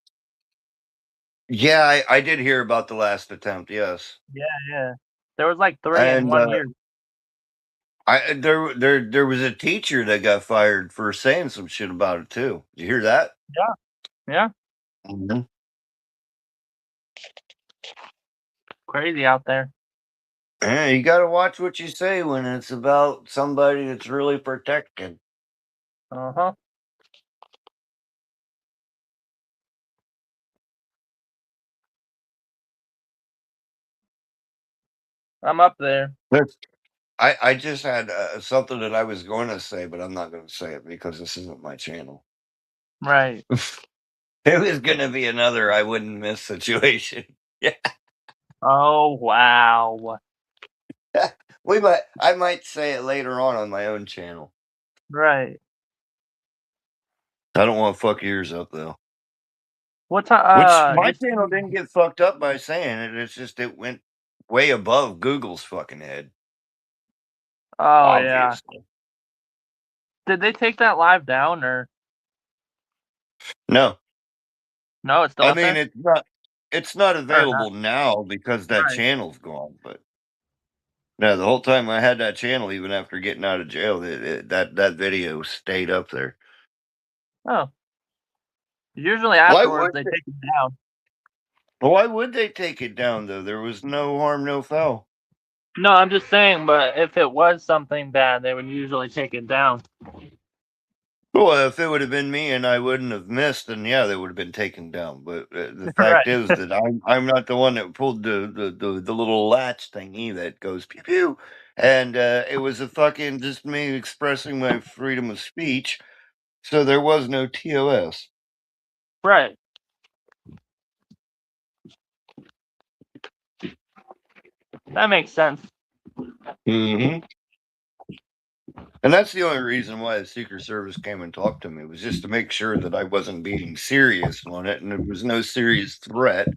Yeah, I did hear about the last attempt, yes. Yeah. There was like 3 in And 1 year. there was a teacher that got fired for saying some shit about it too. Did you hear that? Yeah. Mhm. Crazy out there. Yeah, you got to watch what you say when it's about somebody that's really protected. Uh-huh. I'm up there. That's- I just had something that I was going to say, but I'm not going to say it because this isn't my channel. Right. It was going to be another I wouldn't miss situation. Yeah, Oh, wow. I might say it later on my own channel. Right. I don't want to fuck yours up though. What Which time? my channel didn't get fucked up by saying it. It's just it went way above Google's fucking head. Oh, yeah. Obviously. Did they take that live down or No. no? It's still I up mean there it's not or not? available now because that Right. channel's gone, but no, the whole time I had that channel, even after getting out of jail, that video stayed up there. Oh. Usually Why afterwards would they they? take it down. Why would they take it down though? There was no harm, no foul. No, I'm just saying, but if it was something bad, they would usually take it down. Well, if it would have been me and I wouldn't have missed, then yeah, they would have been taken down. But the Right. fact is that I'm not the one that pulled the little latch thingy that goes pew pew, and it was a fucking just me expressing my freedom of speech. So there was no TOS. Right. That makes sense. Hmm. And that's the only reason why the Secret Service came and talked to me, was just to make sure that I wasn't being serious on it and there was no serious threat.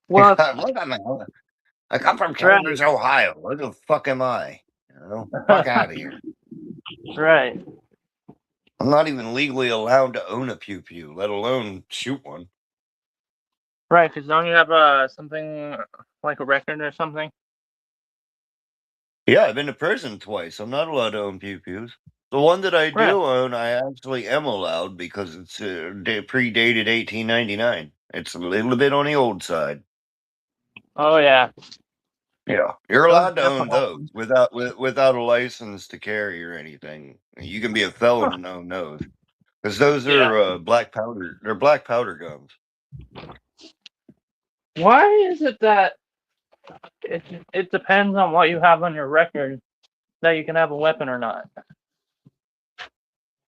Well, Look at me. I come from right. Cambridge, Ohio. Where the fuck am I? You know, fuck out of here. Right. I'm not even legally allowed to own a pew pew, let alone shoot one. Right, because don't you have something like a record or something? Yeah, I've been to prison twice. I'm not allowed to own pew pews. The one that I Right. do own, I actually am allowed because it's predated 1899. It's a little bit on the old side. Oh yeah. Yeah, you're Those allowed to own definitely. those without a license to carry or anything. You can be a felon and own those because those Yeah. are black powder. They're black powder guns. Why is it that it depends on what you have on your record that you can have a weapon or not?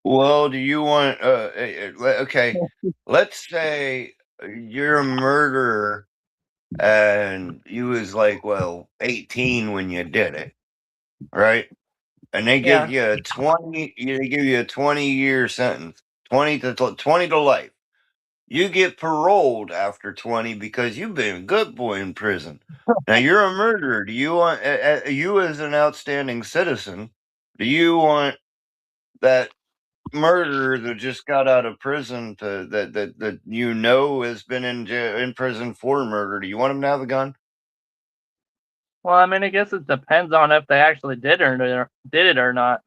Well, do you want? Okay, let's say you're a murderer and you was like, 18 when you did it, right? And they give Yeah. you a 20-year sentence, 20 to life. You get paroled after 20 because you've been a good boy in prison. Now you're a murderer. Do you want you as an outstanding citizen? Do you want that murderer that just got out of prison that has been in prison for murder? Do you want him to have a gun? Well, I mean, I guess it depends on if they actually did it or not.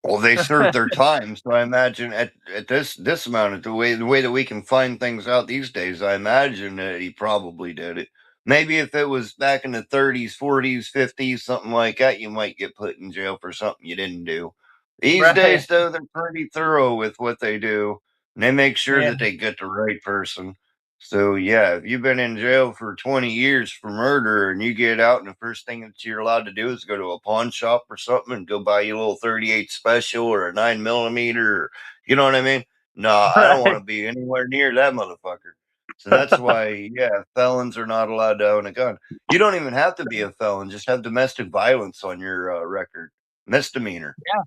Well, they served their time, so I imagine at this amount of the way that we can find things out these days, I imagine that he probably did it. Maybe if it was back in the 30s, 40s, 50s, something like that, you might get put in jail for something you didn't do. These Right. days, though, they're pretty thorough with what they do, and they make sure Yeah. that they get the right person. So yeah, if you've been in jail for 20 years for murder and you get out and the first thing that you're allowed to do is go to a pawn shop or something and go buy you a little 38 special or a 9mm, you know what I mean? No, I don't want Right. to be anywhere near that motherfucker. So that's why, yeah, felons are not allowed to own a gun. You don't even have to be a felon, just have domestic violence on your record. Misdemeanor. Yeah.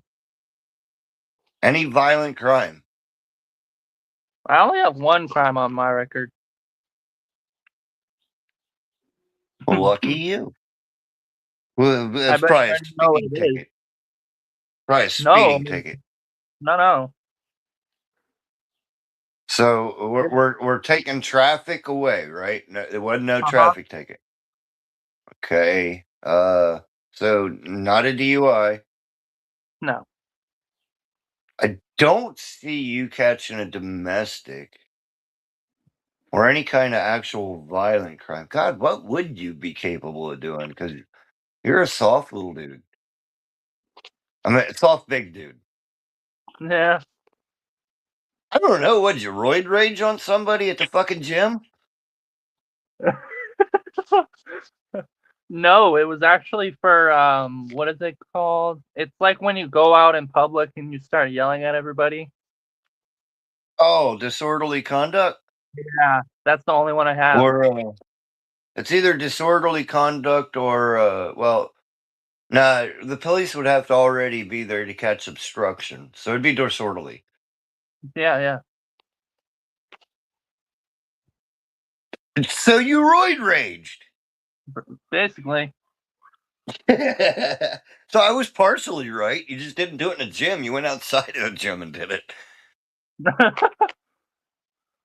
Any violent crime. I only have one crime on my record. Lucky you. Well, I that's bet you probably a already know what speeding it is. ticket. Probably a No, I speeding mean, ticket. no. So we're taking traffic away, right? No, there wasn't no Uh-huh. traffic ticket. Okay. So not a DUI. No. I don't see you catching a domestic or any kind of actual violent crime. God, what would you be capable of doing? Because you're a soft little dude. I mean, soft big dude. Yeah. I don't know. What'd you roid rage on somebody at the fucking gym? No, it was actually for what is it called? It's like when you go out in public and you start yelling at everybody. Oh, disorderly conduct? Yeah, that's the only one I have. Or it's either disorderly conduct or well, nah, the police would have to already be there to catch obstruction. So it'd be disorderly. Yeah, yeah. So you roid raged. Basically. So I was partially right. You just didn't do it in a gym. You went outside of a gym and did it.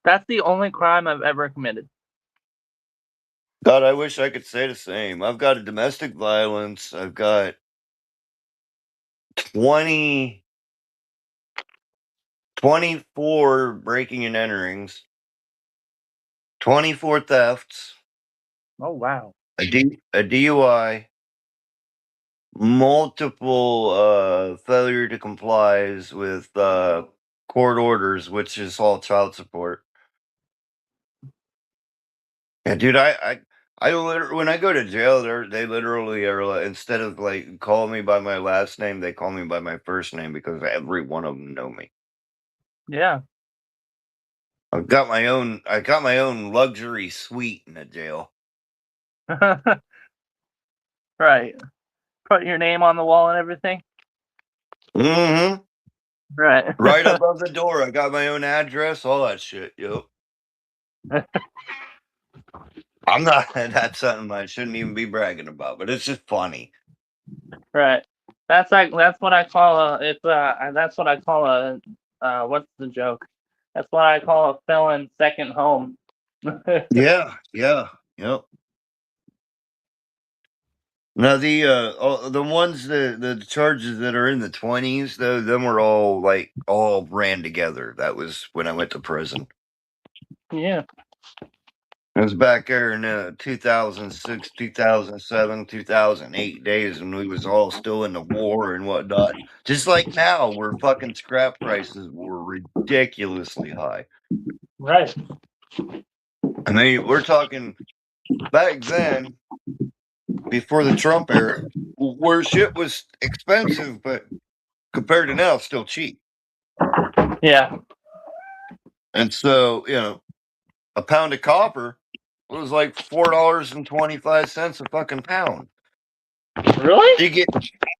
That's the only crime I've ever committed. God, I wish I could say the same. I've got a domestic violence. I've got 20, 24 breaking and enterings, 24 thefts, Oh wow. a DUI, multiple failure to complies with court orders, which is all child support. Yeah, dude, when I go to jail, they literally are like, instead of like call me by my last name, they call me by my first name because every one of them know me. Yeah. I got my own luxury suite in the jail. Right. Put your name on the wall and everything. Mm-hmm. Right. Right above the door, I got my own address, all that shit. Yep. I'm not. That's something I shouldn't even be bragging about, but it's just funny. Right. That's what I call that's what I call what's the joke? That's what I call a felon second home. Yeah, yeah, yep. Now the ones the charges that are in the 20s, though, them were all ran together. That was when I went to prison. Yeah. It was back there in 2006, 2007, 2008 days when we was all still in the war and whatnot. Just like now, where fucking scrap prices were ridiculously high. Right. I mean, we're talking back then, before the Trump era, where shit was expensive, but compared to now, still cheap. Yeah. And so, a pound of copper was like $4.25 a fucking pound. Really?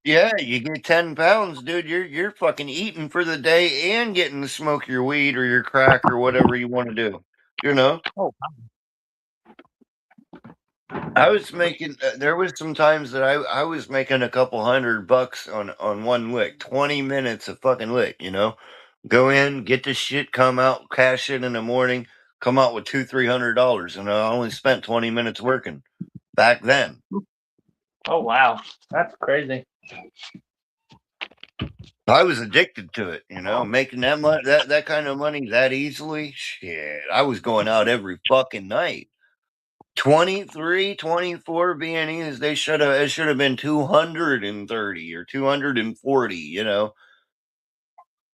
You get 10 pounds, dude. You're fucking eating for the day and getting to smoke your weed or your crack or whatever you want to do. You know, Oh. I was making. There was some times that I was making a couple $100 on one lick, 20 minutes of fucking lick. Go in, get the shit, come out, cash it in the morning, come out with $200-300, and I only spent 20 minutes working back then. Oh wow. That's crazy. I was addicted to it, making that money, that kind of money that easily. Shit, I was going out every fucking night. 23, 24 B&Es, it should have been 230 or 240,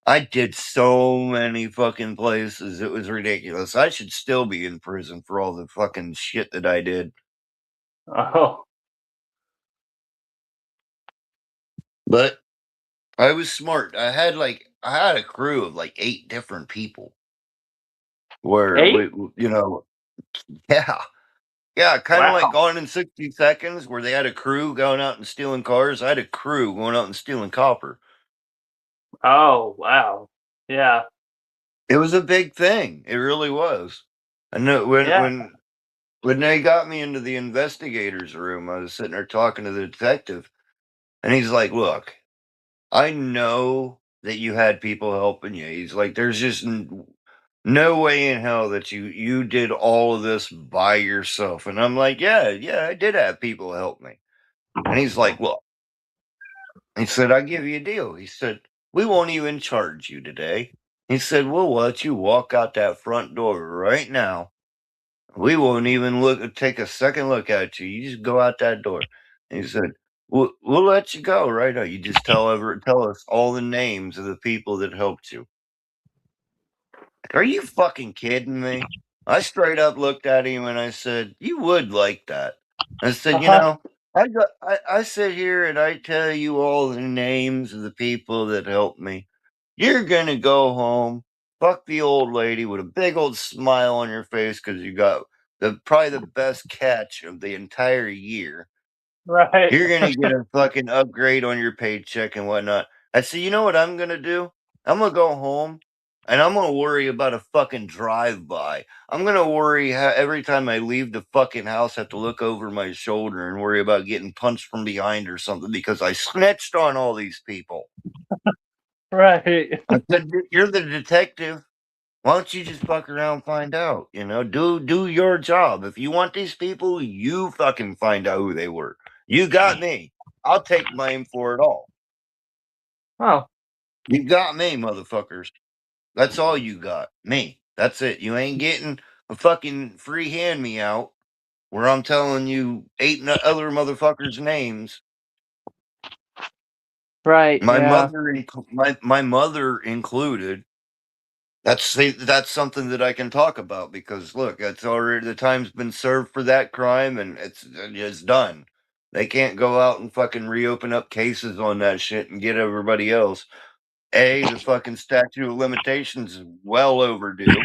I did so many fucking places. It was ridiculous. I should still be in prison for all the fucking shit that I did. Oh. But I was smart. I had a crew of like 8 different people where 8? yeah. Yeah, kind of Wow. like Gone in 60 Seconds, where they had a crew going out and stealing cars. I had a crew going out and stealing copper. Oh wow. Yeah. It was a big thing. It really was. I know when Yeah. When they got me into the investigator's room, I was sitting there talking to the detective, and he's like, "Look, I know that you had people helping you." He's like, "There's just no way in hell that you did all of this by yourself." And I'm like, "Yeah, I did have people help me." And he's like, "Well," he said, "I'll give you a deal." He said, "We won't even charge you today." He said, "We'll let you walk out that front door right now. We won't even take a second look at you. You just go out that door." And he said, "We'll let you go right now. You just tell us all the names of the people that helped you." Are you fucking kidding me? I straight up looked at him and I said, "You would like that." I said, "You know, I sit here and I tell you all the names of the people that helped me. You're gonna go home, fuck the old lady with a big old smile on your face because you got probably the best catch of the entire year. Right. You're gonna get a fucking upgrade on your paycheck and whatnot." I said, "You know what I'm gonna do? I'm gonna go home and I'm gonna worry about a fucking drive-by. I'm gonna worry how every time I leave the fucking house, I have to look over my shoulder and worry about getting punched from behind or something because I snitched on all these people." Right. I said, "You're the detective. Why don't you just fuck around and find out? You know, do your job. If you want these people, you fucking find out who they were. You got me. I'll take blame for it all. Oh, You got me, motherfuckers. That's all you got. Me. That's it. You ain't getting a fucking free hand me out where I'm telling you other motherfuckers' names. right. My Yeah. mother, my mother included. That's something that I can talk about because look, that's already the time's been served for that crime and it's done. They can't go out and fucking reopen up cases on that shit and get everybody else. The fucking statute of limitations is well overdue,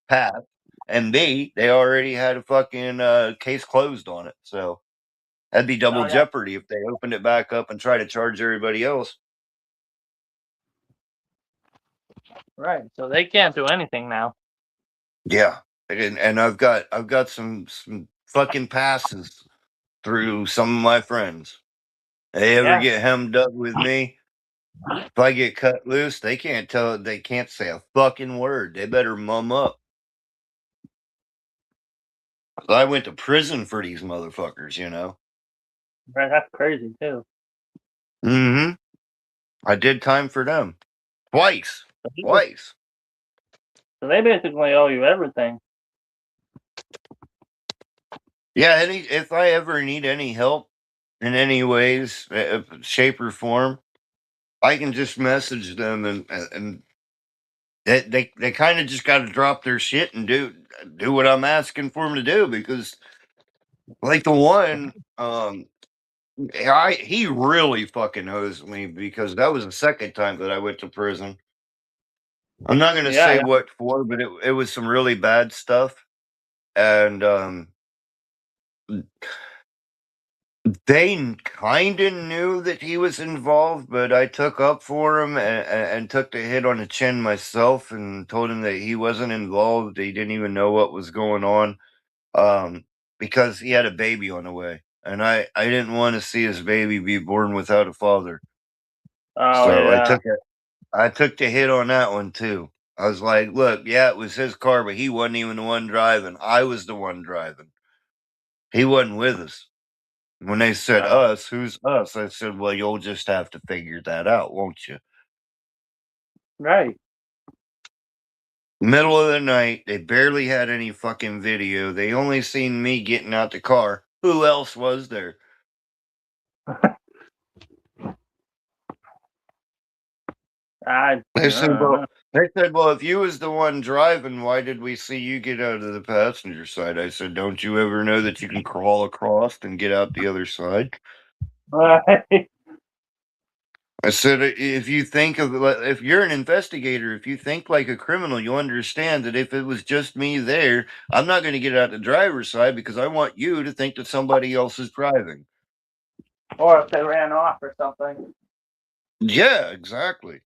past, and B, they already had a fucking case closed on it. So that'd be double Oh yeah. jeopardy if they opened it back up and try to charge everybody else. Right. So they can't do anything now. Yeah, and I've got some fucking passes through some of my friends. They ever Yeah. get hemmed up with me, if I get cut loose, they can't say a fucking word. They better mum up. 'Cause I went to prison for these motherfuckers, you know. Right. That's crazy too. Mm-hmm. I did time for them. Twice. So Twice. they basically owe you everything. Yeah, if I ever need any help in any ways, shape or form, I can just message them and they kind of just got to drop their shit and do what I'm asking for them to do because like the one he really fucking owes me because that was the second time that I went to prison. I'm not gonna Yeah. say Yeah. what for, but it was some really bad stuff, and they kind of knew that he was involved, but I took up for him and took the hit on the chin myself and told him that he wasn't involved. He didn't even know what was going on, um, because he had a baby on the way, and I didn't want to see his baby be born without a father. Oh So yeah. I took the hit on that one too. I was like, look, yeah, it was his car, but he wasn't even the one driving. I was the one driving. He wasn't with us. When they said Oh. us, who's us? I said, well, you'll just have to figure that out, won't you? Right. Middle of the night, they barely had any fucking video. They only seen me getting out the car. Who else was there? I They said, don't know. well, if you was the one driving, why did we see you get out of the passenger side? I said, don't you ever know that you can crawl across and get out the other side? Right. I said, if you think of if you're an investigator, if you think like a criminal, you understand that if it was just me there, I'm not going to get out the driver's side because I want you to think that somebody else is driving. Or if they ran off or something. Yeah, exactly.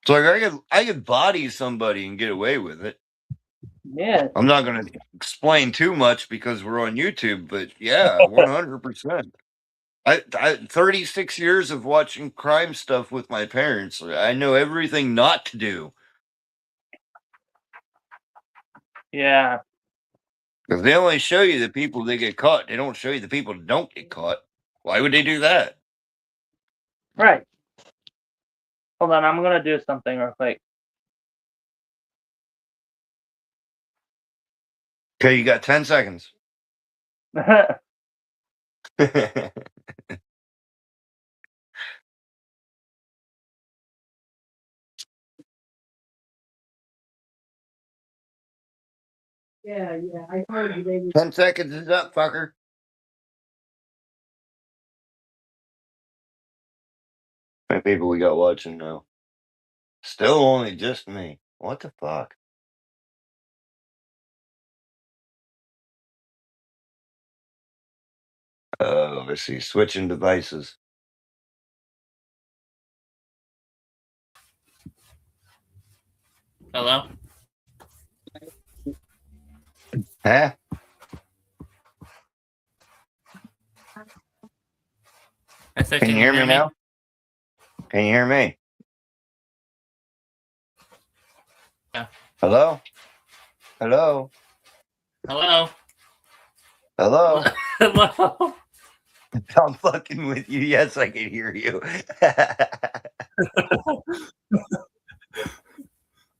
So like I could body somebody and get away with it. Yeah. I'm not going to explain too much because we're on YouTube, but yeah, 100%. I 36 years of watching crime stuff with my parents. I know everything not to do Yeah. because they only show you the people that get caught. They don't show you the people that don't get caught. Why would they do that? Right. Hold on, I'm gonna do something real quick. Okay, you got 10 seconds. Yeah, I heard you. They 10 seconds is up, fucker. How many people we got watching now? Still only just me. What the fuck? Oh, let's see. Switching devices. Hello? Huh? I said, Can you hear me now? Can you hear me? Yeah. Hello? Hello? Hello? Hello? Hello? I'm fucking with you. Yes, I can hear you.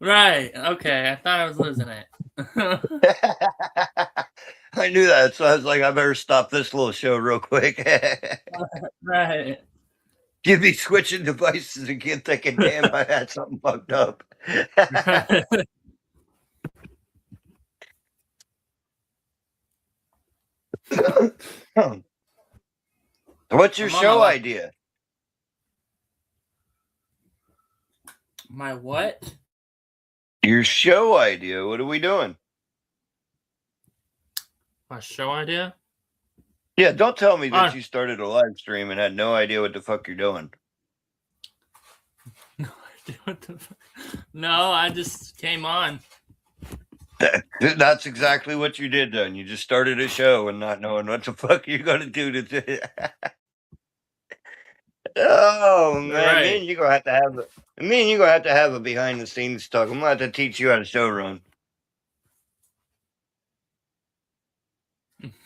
Right. Okay. I thought I was losing it. I knew that, so I was like, I better stop this little show real quick. Right. Give me switching devices again, thinking, damn, I had something fucked up. What's your I'm on show my idea? My what? Your show idea. What are we doing? My show idea? Yeah, don't tell me that you started a live stream and had no idea what the fuck you're doing. No, I just came on. That's exactly what you did then. You just started a show and not knowing what the fuck you're gonna do to Oh man, Right. me and you gonna have to have a behind the scenes talk. I'm gonna have to teach you how to show run.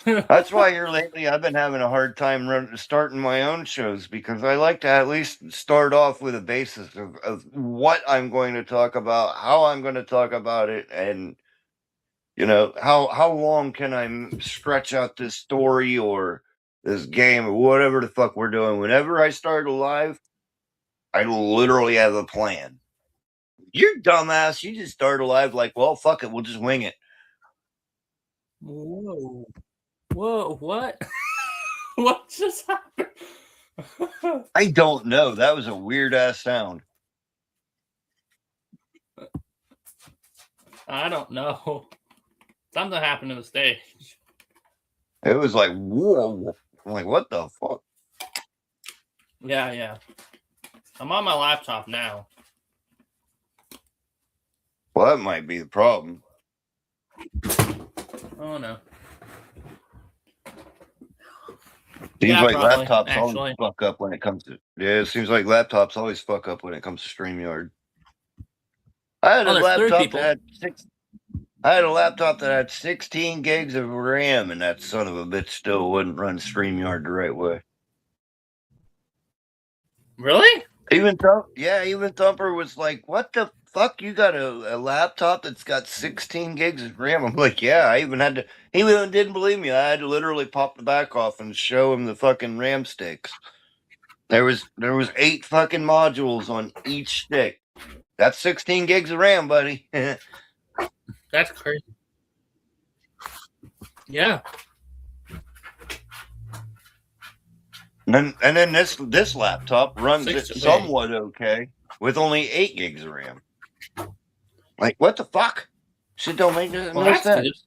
That's why here lately I've been having a hard time starting my own shows because I like to at least start off with a basis of what I'm going to talk about, how I'm going to talk about it, and you know how long can I stretch out this story or this game or whatever the fuck we're doing. Whenever I start a live, I literally have a plan. You dumbass, you just start a live like, well, fuck it, we'll just wing it. Whoa. Whoa, what? What just happened? I don't know. That was a weird ass sound. I don't know. Something happened to the stage. It was like, whoa. I'm like, what the fuck? Yeah. I'm on my laptop now. Well, that might be the problem. Oh no. Seems Yeah, like probably, laptops actually. always fuck up when it comes to. Yeah, it seems like laptops always fuck up when it comes to StreamYard. I had a there's 3 laptop people. I had a laptop that had 16 gigs of RAM, and that son of a bitch still wouldn't run StreamYard the right way. Really? Even Thumper was like, "What the fuck? You got a laptop that's got 16 gigs of RAM?" I'm like, "Yeah." I even had to. He even didn't believe me. I had to literally pop the back off and show him the fucking RAM sticks. There was 8 fucking modules on each stick. That's 16 gigs of RAM, buddy. That's crazy. Yeah. And then this laptop runs it 60 somewhat okay with only 8 gigs of RAM. Like, what the fuck? Shit don't make no that's sense.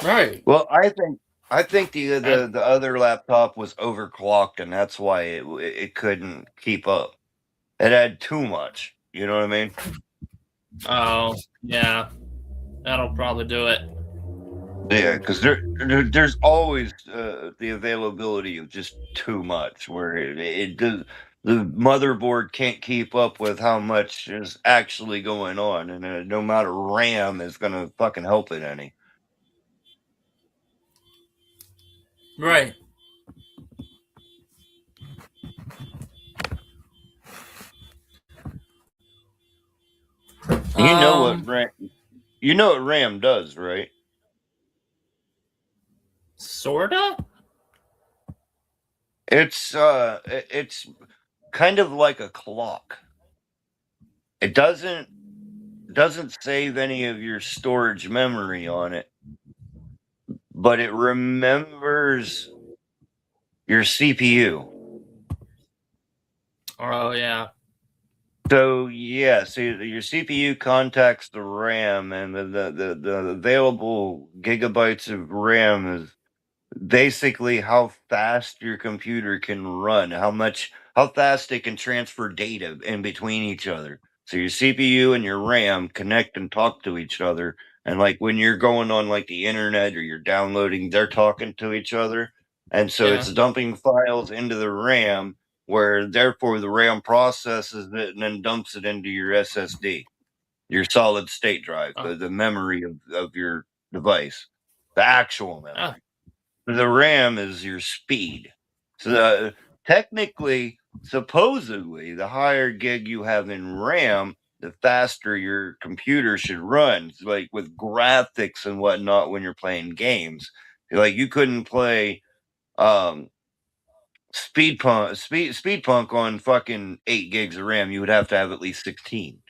good. Right. Well, I think the other laptop was overclocked, and that's why it couldn't keep up. It had too much. You know what I mean? Oh, yeah. That'll probably do it. Yeah, because there's always the availability of just too much, where the motherboard can't keep up with how much is actually going on, and no amount of RAM is gonna fucking help it any. Right. You know what RAM does, right? Sorta? It's kind of like a clock. It doesn't save any of your storage memory on it, but it remembers your CPU. Oh, yeah. So yeah, so your CPU contacts the RAM, and the available gigabytes of RAM is basically how fast your computer can run, how fast it can transfer data in between each other. So your CPU and your RAM connect and talk to each other, and like when you're going on like the internet or you're downloading, they're talking to each other, and so Yeah. it's dumping files into the RAM, where therefore the RAM processes it and then dumps it into your SSD, your solid state drive, the memory of your device, the actual memory. The RAM is your speed. So technically, supposedly, the higher gig you have in RAM, the faster your computer should run. It's like with graphics and whatnot when you're playing games. Like you couldn't play Speed Punk on fucking 8 gigs of RAM. You would have to have at least 16.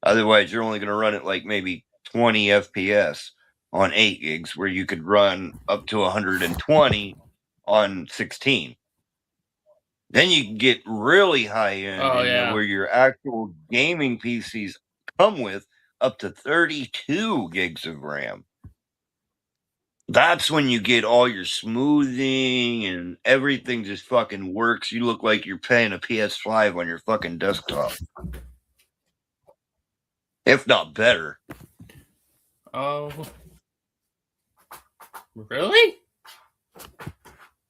Otherwise, you're only going to run it like maybe 20 FPS on 8 gigs, where you could run up to 120 on 16. Then you can get really high end, where your actual gaming PCs come with up to 32 gigs of RAM. That's when you get all your smoothing and everything just fucking works. You look like you're playing a PS5 on your fucking desktop. If not better. Oh. Really?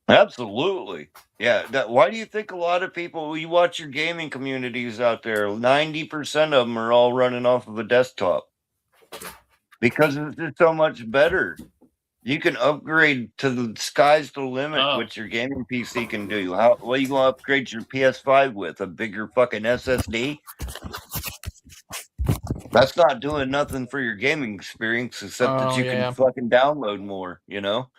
Absolutely. Yeah. Why do you think a lot of people, you watch your gaming communities out there, 90% of them are all running off of a desktop? Because it's just so much better. You can upgrade to the sky's the limit what your gaming PC can do. What are you going to upgrade your PS5 with? A bigger fucking SSD? That's not doing nothing for your gaming experience except that you can fucking download more, you know?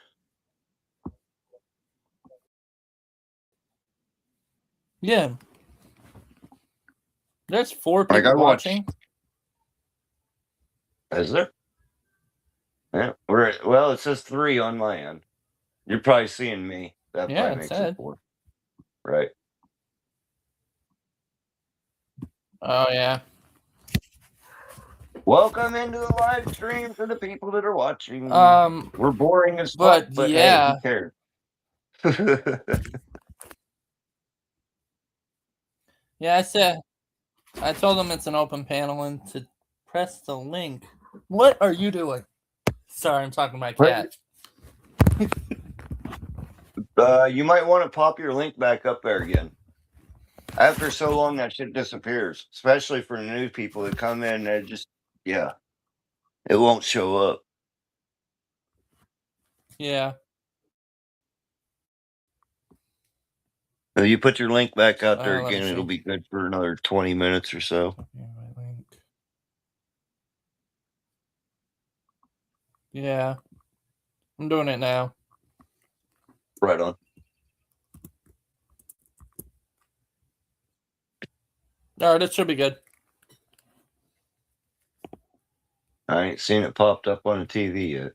Yeah. There's 4 people watching. Is there? Yeah. Well, it says 3 on my end. You're probably seeing me. That probably makes it 4. Right. Oh, yeah. Welcome into the live stream for the people that are watching. We're boring as fuck, but yeah. hey, who cares? Yeah, I told them it's an open panel and to press the link. What are you doing? Sorry, I'm talking to my cat. You might want to pop your link back up there again. After so long, that shit disappears, especially for new people that come in and just, it won't show up. Yeah. If you put your link back out there again, it'll be good for another 20 minutes or so. Yeah. I'm doing it now. Right on. All right, it should be good. I ain't seen it popped up on the TV yet.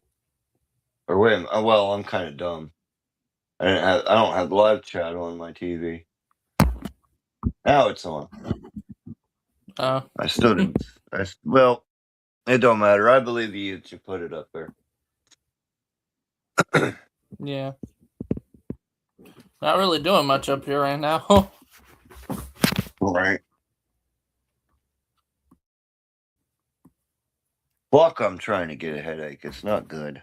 Or wait a minute. Well, I'm kind of dumb. I don't have live chat on my TV. Now it's on. Oh. I still didn't. Well, it don't matter. I believe you that you put it up there. Yeah. Not really doing much up here right now. Right. Fuck, I'm trying to get a headache. It's not good.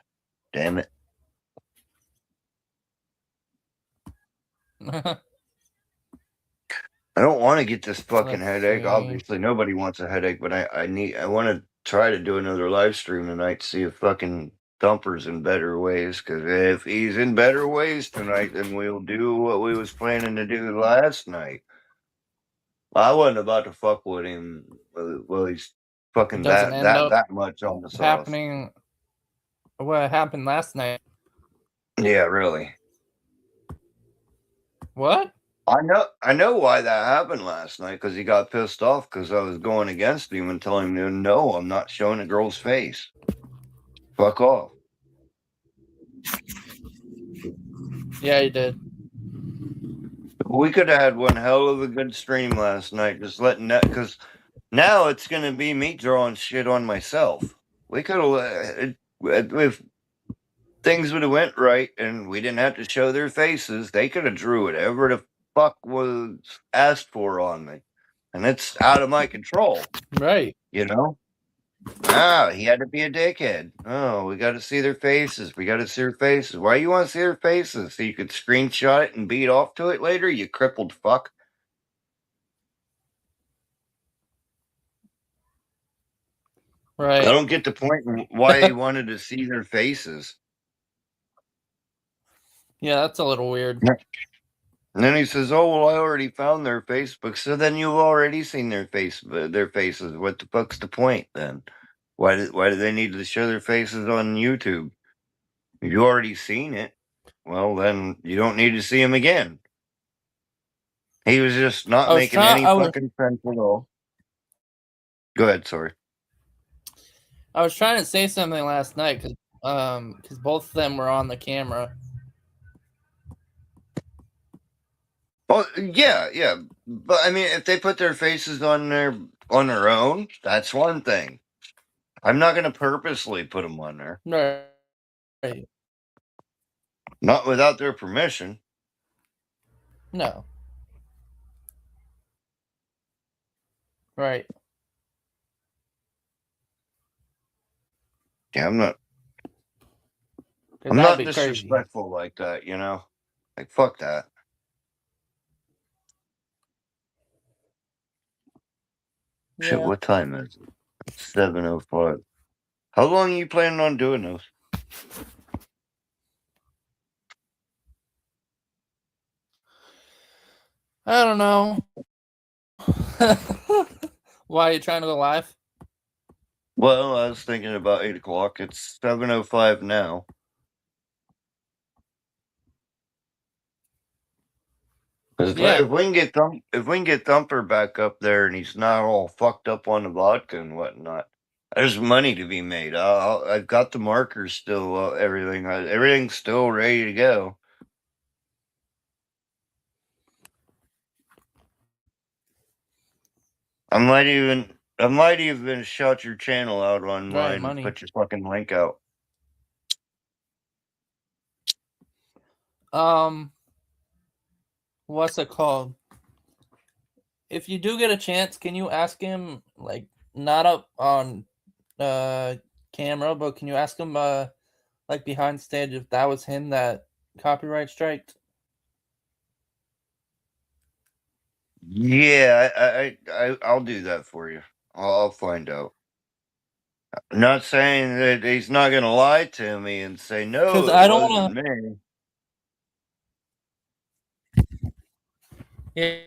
Damn it. I don't want to get this fucking Let's headache. see. Obviously, nobody wants a headache, but I want to try to do another live stream tonight to see if fucking Thumper's in better ways. Because if he's in better ways tonight, then we'll do what we was planning to do last night. I wasn't about to fuck with him. Well, he's fucking Doesn't end up that much on the sauce. happening. What happened last night? Yeah, really. What? I know why that happened last night, because he got pissed off because I was going against him and telling him, no, I'm not showing a girl's face. Fuck off. Yeah, you did. We could have had one hell of a good stream last night, just letting that, because now it's going to be me drawing shit on myself. We could have, if things would have went right and we didn't have to show their faces, they could have drew whatever the fuck was asked for on me. And it's out of my control. Right. You know? He had to be a dickhead. Oh, we got to see their faces. We got to see their faces. Why you want to see their faces? So you could screenshot it and beat off to it later, you crippled fuck. Right. I don't get the point why he wanted to see their faces. Yeah, that's a little weird. And then he says, "Oh well, I already found their Facebook." So then you've already seen their faces. What the fuck's the point then? Why do they need to show their faces on YouTube? If you already seen it, well then you don't need to see them again. He was just not making any fucking sense at all. Go ahead, sorry. I was trying to say something last night because both of them were on the camera. Oh yeah, but I mean, if they put their faces on their own, that's one thing. I'm not going to purposely put them on there. Right. Not without their permission. No. Right. Yeah, I'm not disrespectful like that, you know? Like, fuck that. Yeah. Shit, what time is it? 7:05. How long are you planning on doing those? I don't know. Why are you trying to go live? Well, I was thinking about 8 o'clock. It's 7:05 now. Yeah. If we can get Thumper back up there and he's not all fucked up on the vodka and whatnot, there's money to be made. I've got the markers still. Everything's still ready to go. I might even shout your channel out on mine and put your fucking link out. What's it called? If you do get a chance, can you ask him, like, not up on camera, but can you ask him like behind stage if that was him that copyright striked? Yeah, I'll do that for you. I'll find out. I'm not saying that he's not gonna lie to me and say no. Because I don't want to. Yeah,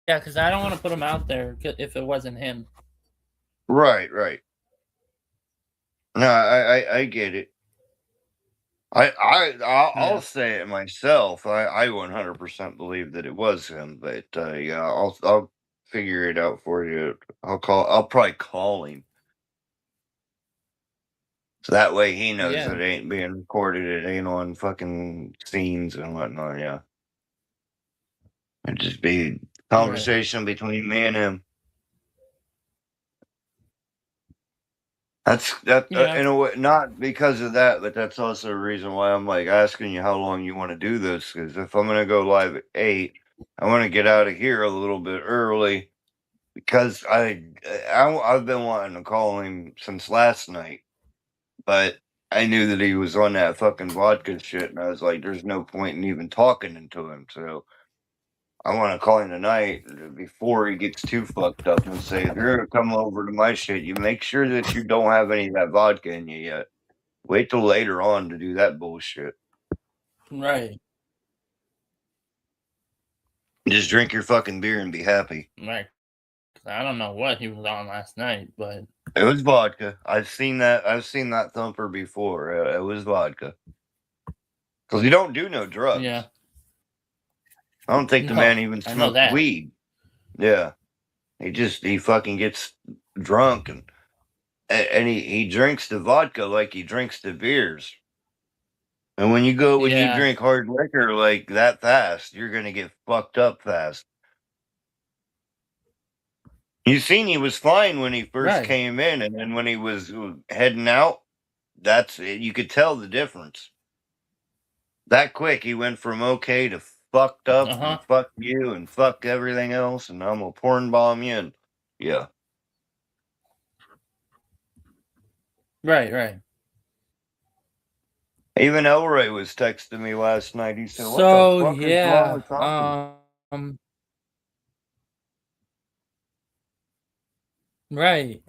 because I don't want to put him out there if it wasn't him. Right. No, I get it. I'll say it myself. I 100% believe that it was him, but yeah, I'll figure it out for you. I'll probably call him. So that way he knows that it ain't being recorded. It ain't on fucking scenes and whatnot. Yeah. It'd just be conversation between me and him. That's in a way, not because of that, but that's also a reason why I'm like asking you how long you want to do this. Because if I'm gonna go live at 8, I want to get out of here a little bit early, because I've been wanting to call him since last night, but I knew that he was on that fucking vodka shit, and I was like, there's no point in even talking to him. So I want to call him tonight before he gets too fucked up and say, if you're gonna come over to my shit, you make sure that you don't have any of that vodka in you yet. Wait till later on to do that bullshit. Right. Just drink your fucking beer and be happy. Right. I don't know what he was on last night, but It was vodka. I've seen that thumper before. It was vodka. Because he don't do no drugs. yeah. I don't think the No, man even I know smoked that. weed. Yeah. He fucking gets drunk and he drinks the vodka like he drinks the beers. And when you Yeah. drink hard liquor like that fast, you're gonna get fucked up fast. You seen he was fine when he first Right. came in, and then when he was heading out, that's it. You could tell the difference. That quick, he went from okay to fucked up Uh-huh. and fuck you and fuck everything else, and I'm gonna porn bomb you. And yeah, Right, right. even Elroy was texting me last night. He said, "What the So fuck is wrong yeah, with Thumper?" right.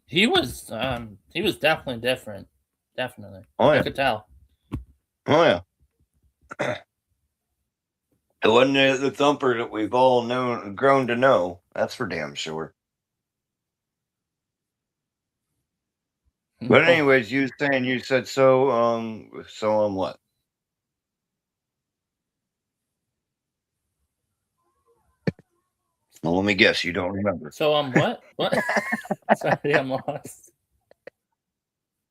He was definitely different. Definitely. Oh I yeah, could tell. oh yeah. It wasn't the Thumper that we've all grown to know. That's for damn sure. But anyways, you said so. So on what? Well, let me guess. You don't remember. So what? What? Sorry, I'm lost.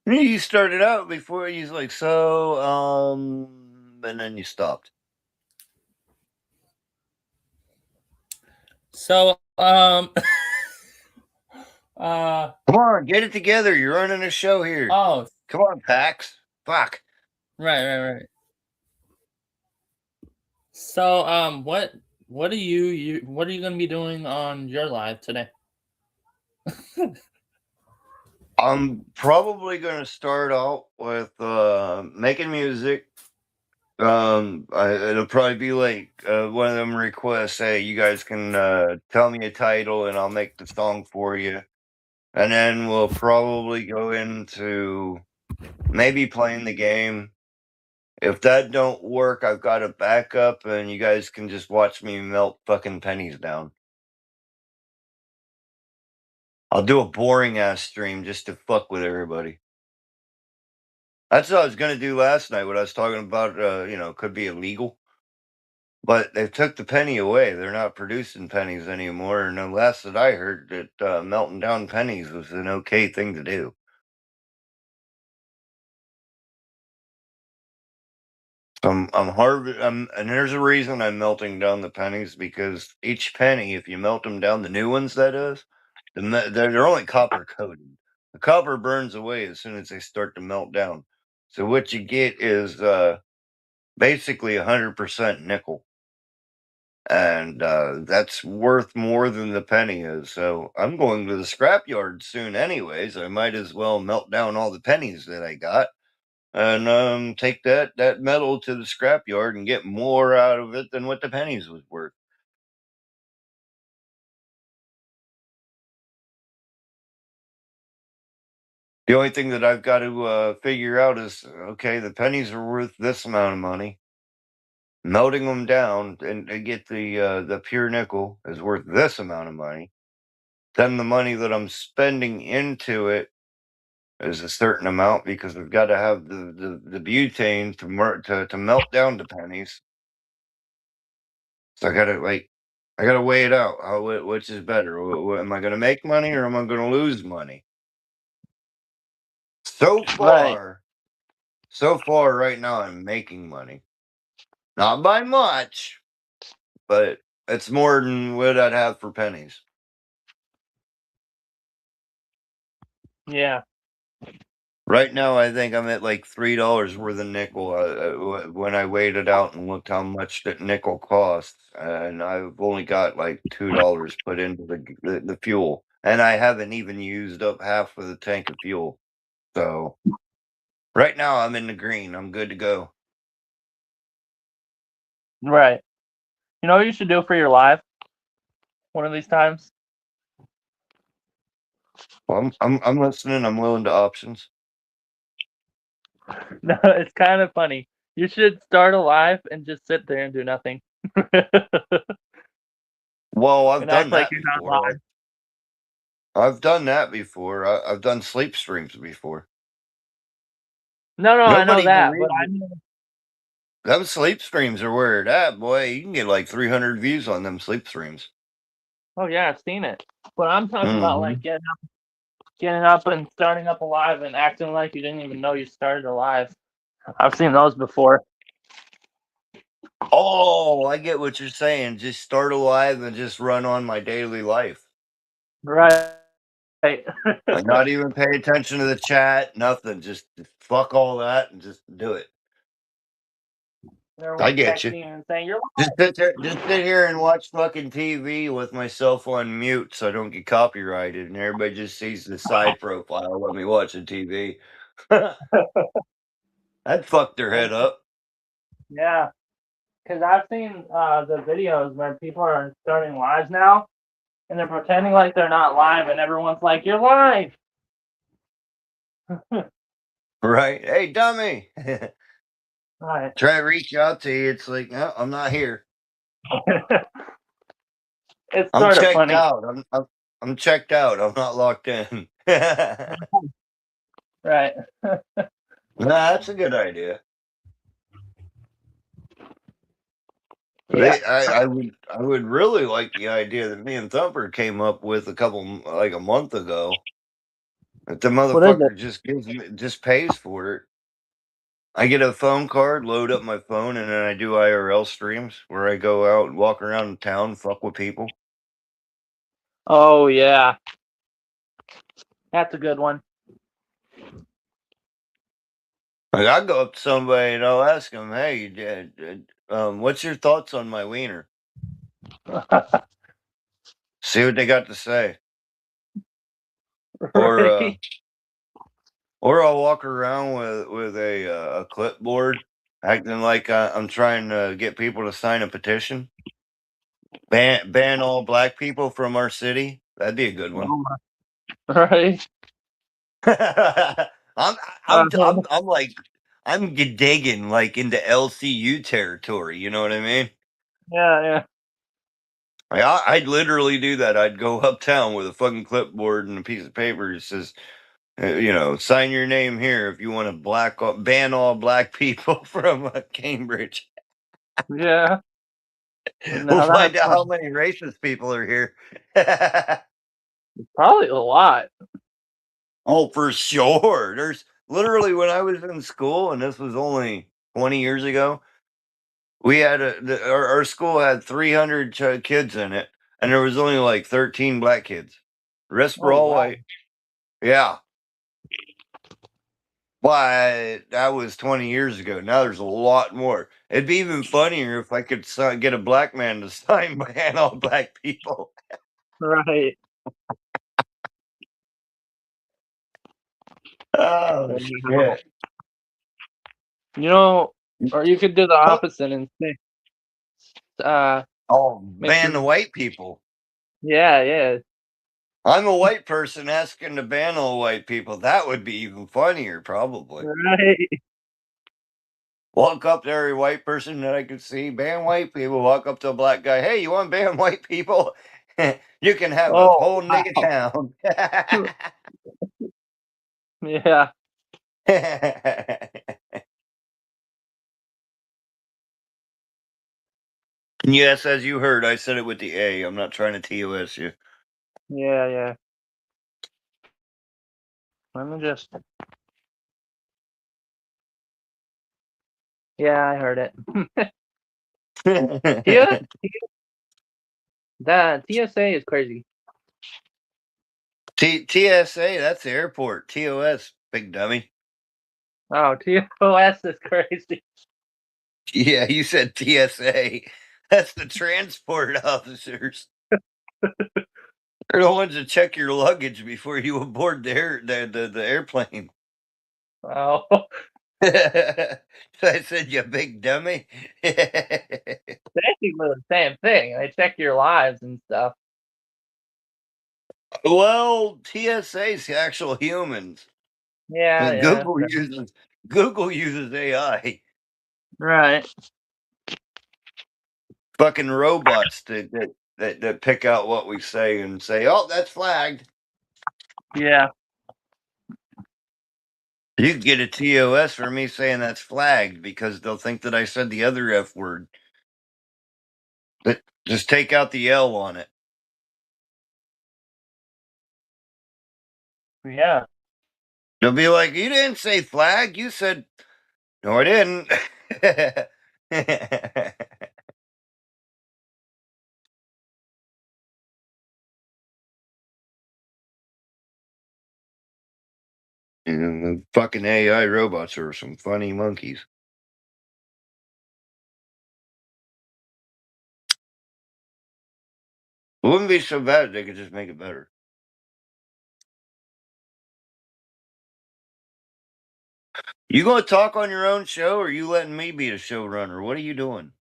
You started out before you was like so. And then you stopped. So Come on, get it together. You're running a show here. oh, Come on, Pax. Fuck. right. So what are you gonna be doing on your live today? I'm probably gonna start out with making music. It'll probably be like one of them requests. Hey, you guys can tell me a title, and I'll make the song for you. And then we'll probably go into maybe playing the game. If that don't work, I've got a backup, and you guys can just watch me melt fucking pennies down. I'll do a boring ass stream just to fuck with everybody. That's what I was gonna do last night. What I was talking about, could be illegal, but they took the penny away. They're not producing pennies anymore. And the last that I heard, that melting down pennies was an okay thing to do. So and there's a reason I'm melting down the pennies, because each penny, if you melt them down, the new ones that is, they're only copper coated. The copper burns away as soon as they start to melt down. So what you get is basically 100% nickel, and that's worth more than the penny is. So I'm going to the scrapyard soon, anyways. I might as well melt down all the pennies that I got and take that metal to the scrapyard and get more out of it than what the pennies was worth. The only thing that I've got to figure out is, okay, the pennies are worth this amount of money. Melting them down and get the pure nickel is worth this amount of money. Then the money that I'm spending into it is a certain amount, because I've got to have the butane to melt down the pennies. So I gotta weigh it out. Which is better? Am I gonna make money, or am I gonna lose money? So Right. far, right now, I'm making money. Not by much, but it's more than what I'd have for pennies. Yeah. Right now, I think I'm at like $3 worth of nickel. When I weighed it out and looked how much that nickel costs, and I've only got like $2 put into the fuel, and I haven't even used up half of the tank of fuel. So right now, I'm in the green. I'm good to go. Right. You know what you should do for your live one of these times? Well, I'm listening. I'm willing to options. No, it's kind of funny. You should start a live and just sit there and do nothing. Well, I've And act done like that you're not before. live. I've done that before. I've done sleep streams before. No, I know Nobody that, but believes I it. mean, Them sleep streams are where it at, boy. You can get like 300 views on them sleep streams. oh yeah, I've seen it. But I'm talking about Mhm. like getting up and starting up a live and acting like you didn't even know you started a live. I've seen those before. Oh, I get what you're saying. Just start a live and just run on my daily life. Right. Like not even pay attention to the chat, nothing. Just fuck all that and just do it. I Everyone's get you. texting and saying you're Just sit here and watch fucking TV with myself on mute so I don't get copyrighted and everybody just sees the side profile of me watching TV. That'd fuck their head up. yeah. Because I've seen the videos where people are starting lives now and they're pretending like they're not live and everyone's like, you're live. Right? Hey, dummy. Right. Try to reach out to you. It's like, no, I'm not here. It's I'm sort of checked funny. out. I'm checked out. I'm not locked in. Nah, Right. that's a good idea. Yeah. I would really like the idea that me and Thumper came up with like a month ago. That the What is it? motherfucker just pays for it. I get a phone card, load up my phone, and then I do IRL streams where I go out and walk around town, fuck with people. Oh, yeah. That's a good one. Like I go up to somebody and I'll ask them, "Hey, what's your thoughts on my wiener?" See what they got to say. Or Right. or I'll walk around with a clipboard, acting like I'm trying to get people to sign a petition. Ban all black people from our city. That'd be a good one. Oh, right. I'm Uh-huh. I'm like I'm digging like into LCU territory. You know what I mean? Yeah. I'd literally do that. I'd go uptown with a fucking clipboard and a piece of paper that says, sign your name here if you want to ban all black people from Cambridge. Yeah. We'll No, find that's out how fun. many racist people are here. Probably a lot. Oh, for sure. There's literally when I was in school, and this was only 20 years ago, we had our school had 300 kids in it, and there was only like 13 black kids. The rest were Oh, all wow. white. Yeah. But that was 20 years ago. Now there's a lot more. It'd be even funnier if I could get a black man to sign ban all black people. Right. Oh, shit. You know, or you could do the opposite and say, Oh, make ban your, the white people. yeah. I'm a white person asking to ban all white people. That would be even funnier, probably. Right. Walk up to every white person that I could see, ban white people. Walk up to a black guy, hey, you want to ban white people? You can have a Oh, whole nigga wow. town. Yeah. Yes, as you heard, I said it with the A. I'm not trying to TOS you. Yeah. Let me just. Yeah, I heard it. Yeah. That TSA is crazy. TSA, that's the airport. TOS, big dummy. Oh, TOS is crazy. Yeah, you said TSA. That's the transport officers. They're the ones that check your luggage before you aboard the airplane. Oh, So I said, you big dummy. basically the same thing. They check your lives and stuff. Well, TSA's actual humans. Yeah, And yeah. Google uses AI. Right. Fucking robots that pick out what we say and say, "Oh, that's flagged." Yeah. You can get a TOS for me saying that's flagged because they'll think that I said the other F word. But just take out the L on it. Yeah. They'll be like, "You didn't say flag. You said no, I didn't." And the fucking AI robots are some funny monkeys. It wouldn't be so bad if they could just make it better. You gonna talk on your own show, or are you letting me be the showrunner? What are you doing?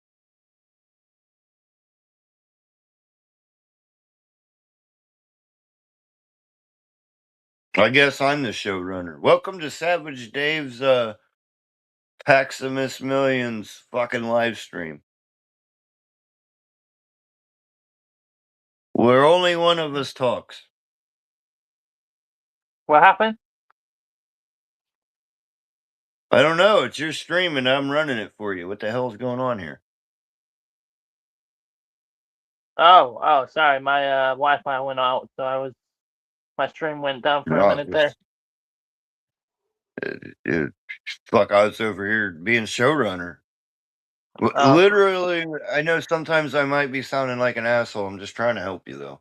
I guess I'm the showrunner. Welcome to Savage Dave's Paximus Millions fucking live stream. Where only one of us talks. What happened? I don't know. It's your stream and I'm running it for you. What the hell's going on here? Oh, sorry. My Wi-Fi went out, so my stream went down for a minute there. Fuck, I was over here being showrunner. Oh. Literally, I know sometimes I might be sounding like an asshole. I'm just trying to help you, though.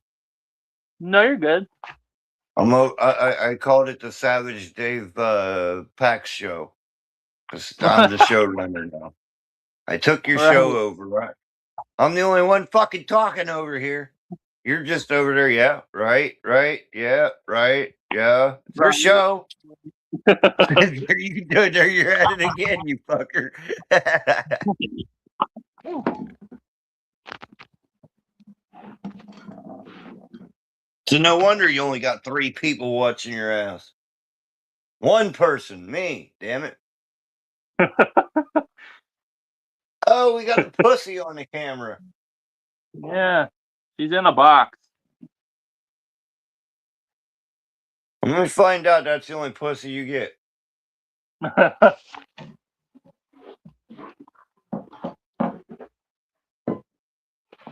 No, you're good. I called it the Savage Dave Pax show because I'm the showrunner now. I took your Right. show over, right? I'm the only one fucking talking over here. You're just over there, yeah, right, yeah, right, yeah. It's your Right. show. There you're at it again, you fucker. So no wonder you only got 3 people watching your ass. One person, me, damn it. Oh, we got a pussy on the camera. Yeah, she's in a box. Let me find out that's the only pussy you get.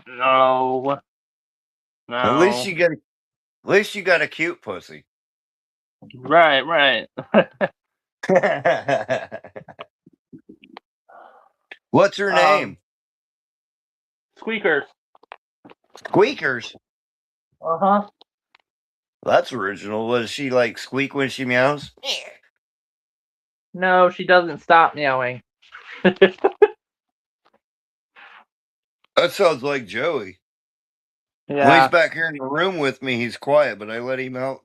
No. At least you got a cute pussy. Right. What's her name? Squeakers. Squeakers. Uh-huh. That's original. Was she like squeak when she meows? No, she doesn't stop meowing. That sounds like Joey. When he's Yeah. back here in the room with me, he's quiet, but I let him out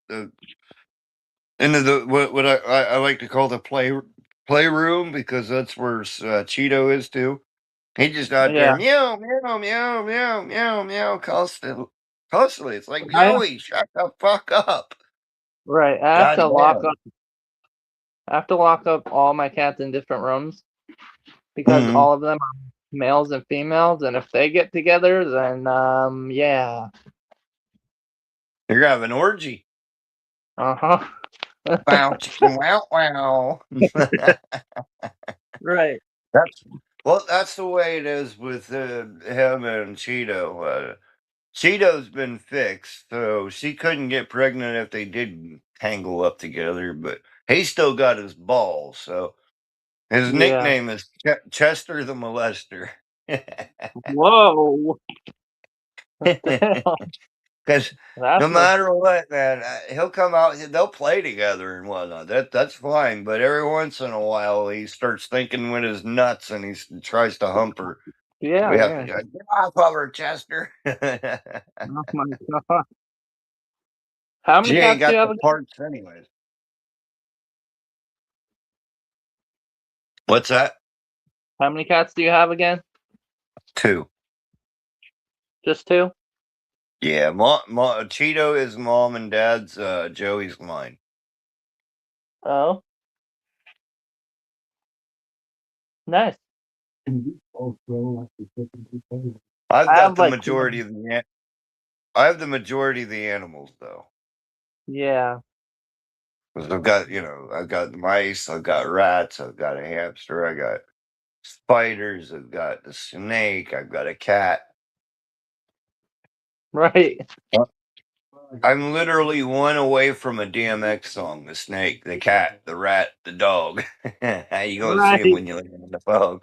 into the what I like to call the playroom because that's where Cheeto is too. He just out there Yeah. meow meow meow meow meow meow constantly. It's like I- Joey, shut the fuck up. Right. I have to Goddamn. lock up all my cats in different rooms because Mhm. all of them are males and females, and if they get together, then yeah. You're gonna have an orgy. Uh-huh. Wow, chicken, wow, wow. Right. That's the way it is with him and Cheeto. Cheeto's been fixed, so she couldn't get pregnant if they did tangle up together, but he still got his balls, so his Yeah. nickname is Chester the Molester. Whoa. What the hell? Because That's no no, matter what, man, he'll come out. They'll play together and whatnot. That's fine. But every once in a while, he starts thinking with his nuts, and tries to hump her. yeah, We have to yeah. get off of her, Chester. Oh my god. How many She ain't cats do you got have the again? parts, anyways. What's that? How many cats do you have again? 2. Just 2? Yeah, Cheeto is mom and dad's. Joey's mine. Oh, nice. I've I got have the like majority of I have the majority of the animals though. yeah. 'Cause I've got mice, I've got rats, I've got a hamster, I got spiders, I've got the snake, I've got a cat. Right. I'm literally one away from a DMX song. The snake, the cat, the rat, the dog. How you gonna see Right. him when you look on the phone?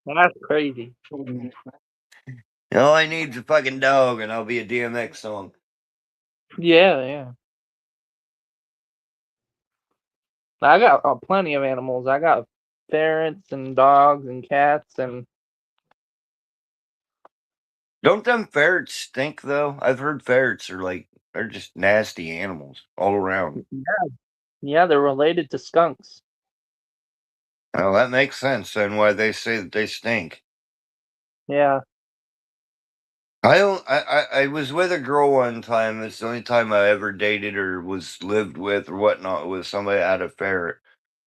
That's crazy. All I need is a fucking dog, and I'll be a DMX song. Yeah, yeah. I got plenty of animals. I got ferrets and dogs and cats and Don't them ferrets stink though? I've heard ferrets they're just nasty animals all around. yeah, they're related to skunks. Well, that makes sense then why they say that they stink. Yeah. I don't. I was with a girl one time. It's the only time I ever dated or was lived with or whatnot with somebody that had a ferret,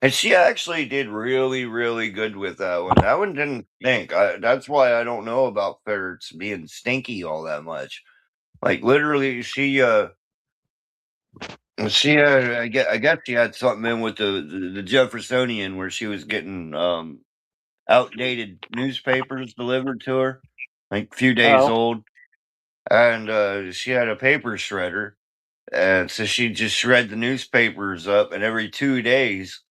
and she actually did really, really good with that one. That one didn't stink. That's why I don't know about ferrets being stinky all that much. Like literally, she had. I guess she had something in with the Jeffersonian where she was getting outdated newspapers delivered to her, like a few days Oh, old. And she had a paper shredder, and so she'd just shred the newspapers up, and every 2 days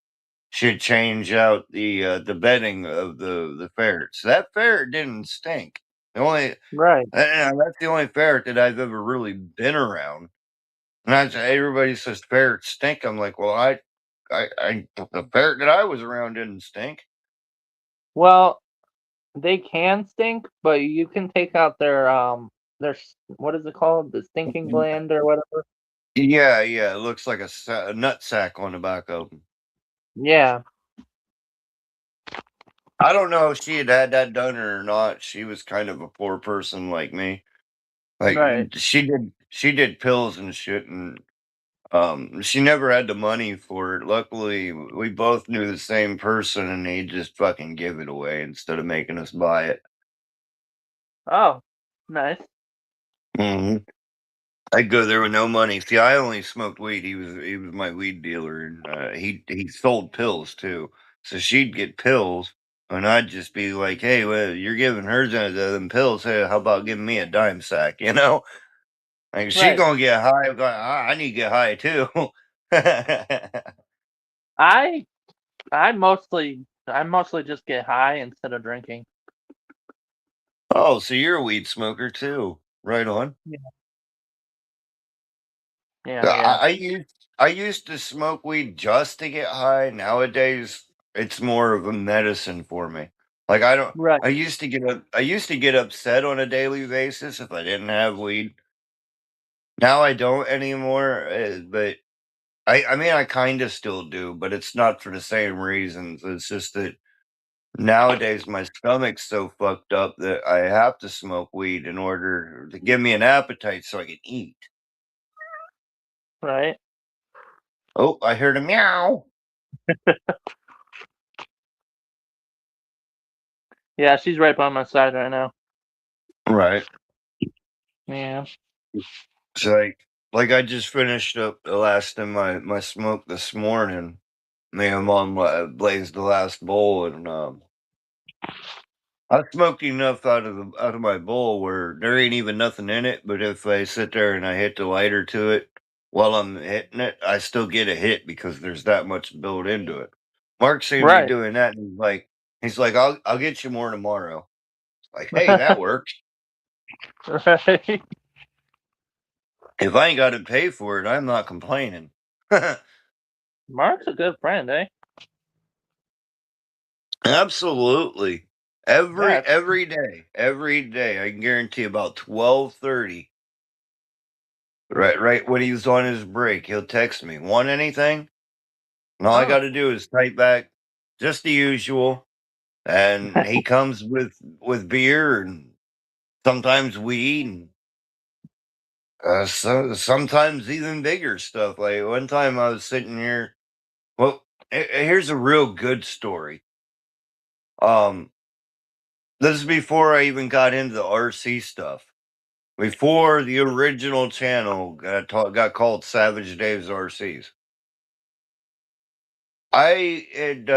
she'd change out the bedding of the ferret. So that ferret didn't stink. The only right. that's the only ferret that I've ever really been around. And everybody says ferrets stink. I'm like, well, the ferret that I was around didn't stink. Well, they can stink, but you can take out their what is it called? The stinking gland or whatever. Yeah, yeah, it looks like a nut sack on the back of them. Yeah. I don't know if she had that done or not. She was kind of a poor person like me. Like Right. she did pills and shit, and she never had the money for it. Luckily, we both knew the same person, and he just fucking give it away instead of making us buy it. Oh, nice. hmm I'd go there with no money. See, I only smoked weed. He was my weed dealer, and he sold pills too. So she'd get pills, and I'd just be like, "Hey, well, you're giving her them pills. Hey, how about giving me a dime sack?" You know, like she Right. gonna get high. I need to get high too. I I mostly just get high instead of drinking. Oh, so you're a weed smoker too? Right on. Yeah. I, Yeah, yeah. I I used to smoke weed just to get high. Nowadays, it's more of a medicine for me. Like I don't. Right. I used to get upset on a daily basis if I didn't have weed. Now I don't anymore. But I mean, I kind of still do, but it's not for the same reasons. It's just that nowadays my stomach's so fucked up that I have to smoke weed in order to give me an appetite so I can eat. Right. Oh, I heard a meow. Yeah, she's right by my side right now. Right. Yeah. It's like I just finished up the last of my smoke this morning. Me and mom blazed the last bowl, and I smoked enough out of my bowl where there ain't even nothing in it. But if I sit there and I hit the lighter to it while I'm hitting it, I still get a hit because there's that much built into it. Mark seen me Right. doing that, and he's like, I'll get you more tomorrow. Like, hey, that works. Right. If I ain't got to pay for it, I'm not complaining. Mark's a good friend, eh? Absolutely. Yeah. Every day, I can guarantee about 12:30. Right when he's on his break, he'll text me, "Want anything?" And all I Oh. got to do is type back, just the usual. And he comes with beer and sometimes weed and sometimes even bigger stuff. Like one time I was sitting here. Well, here's a real good story. This is before I even got into the RC stuff. Before the original channel got called Savage Dave's RCs. It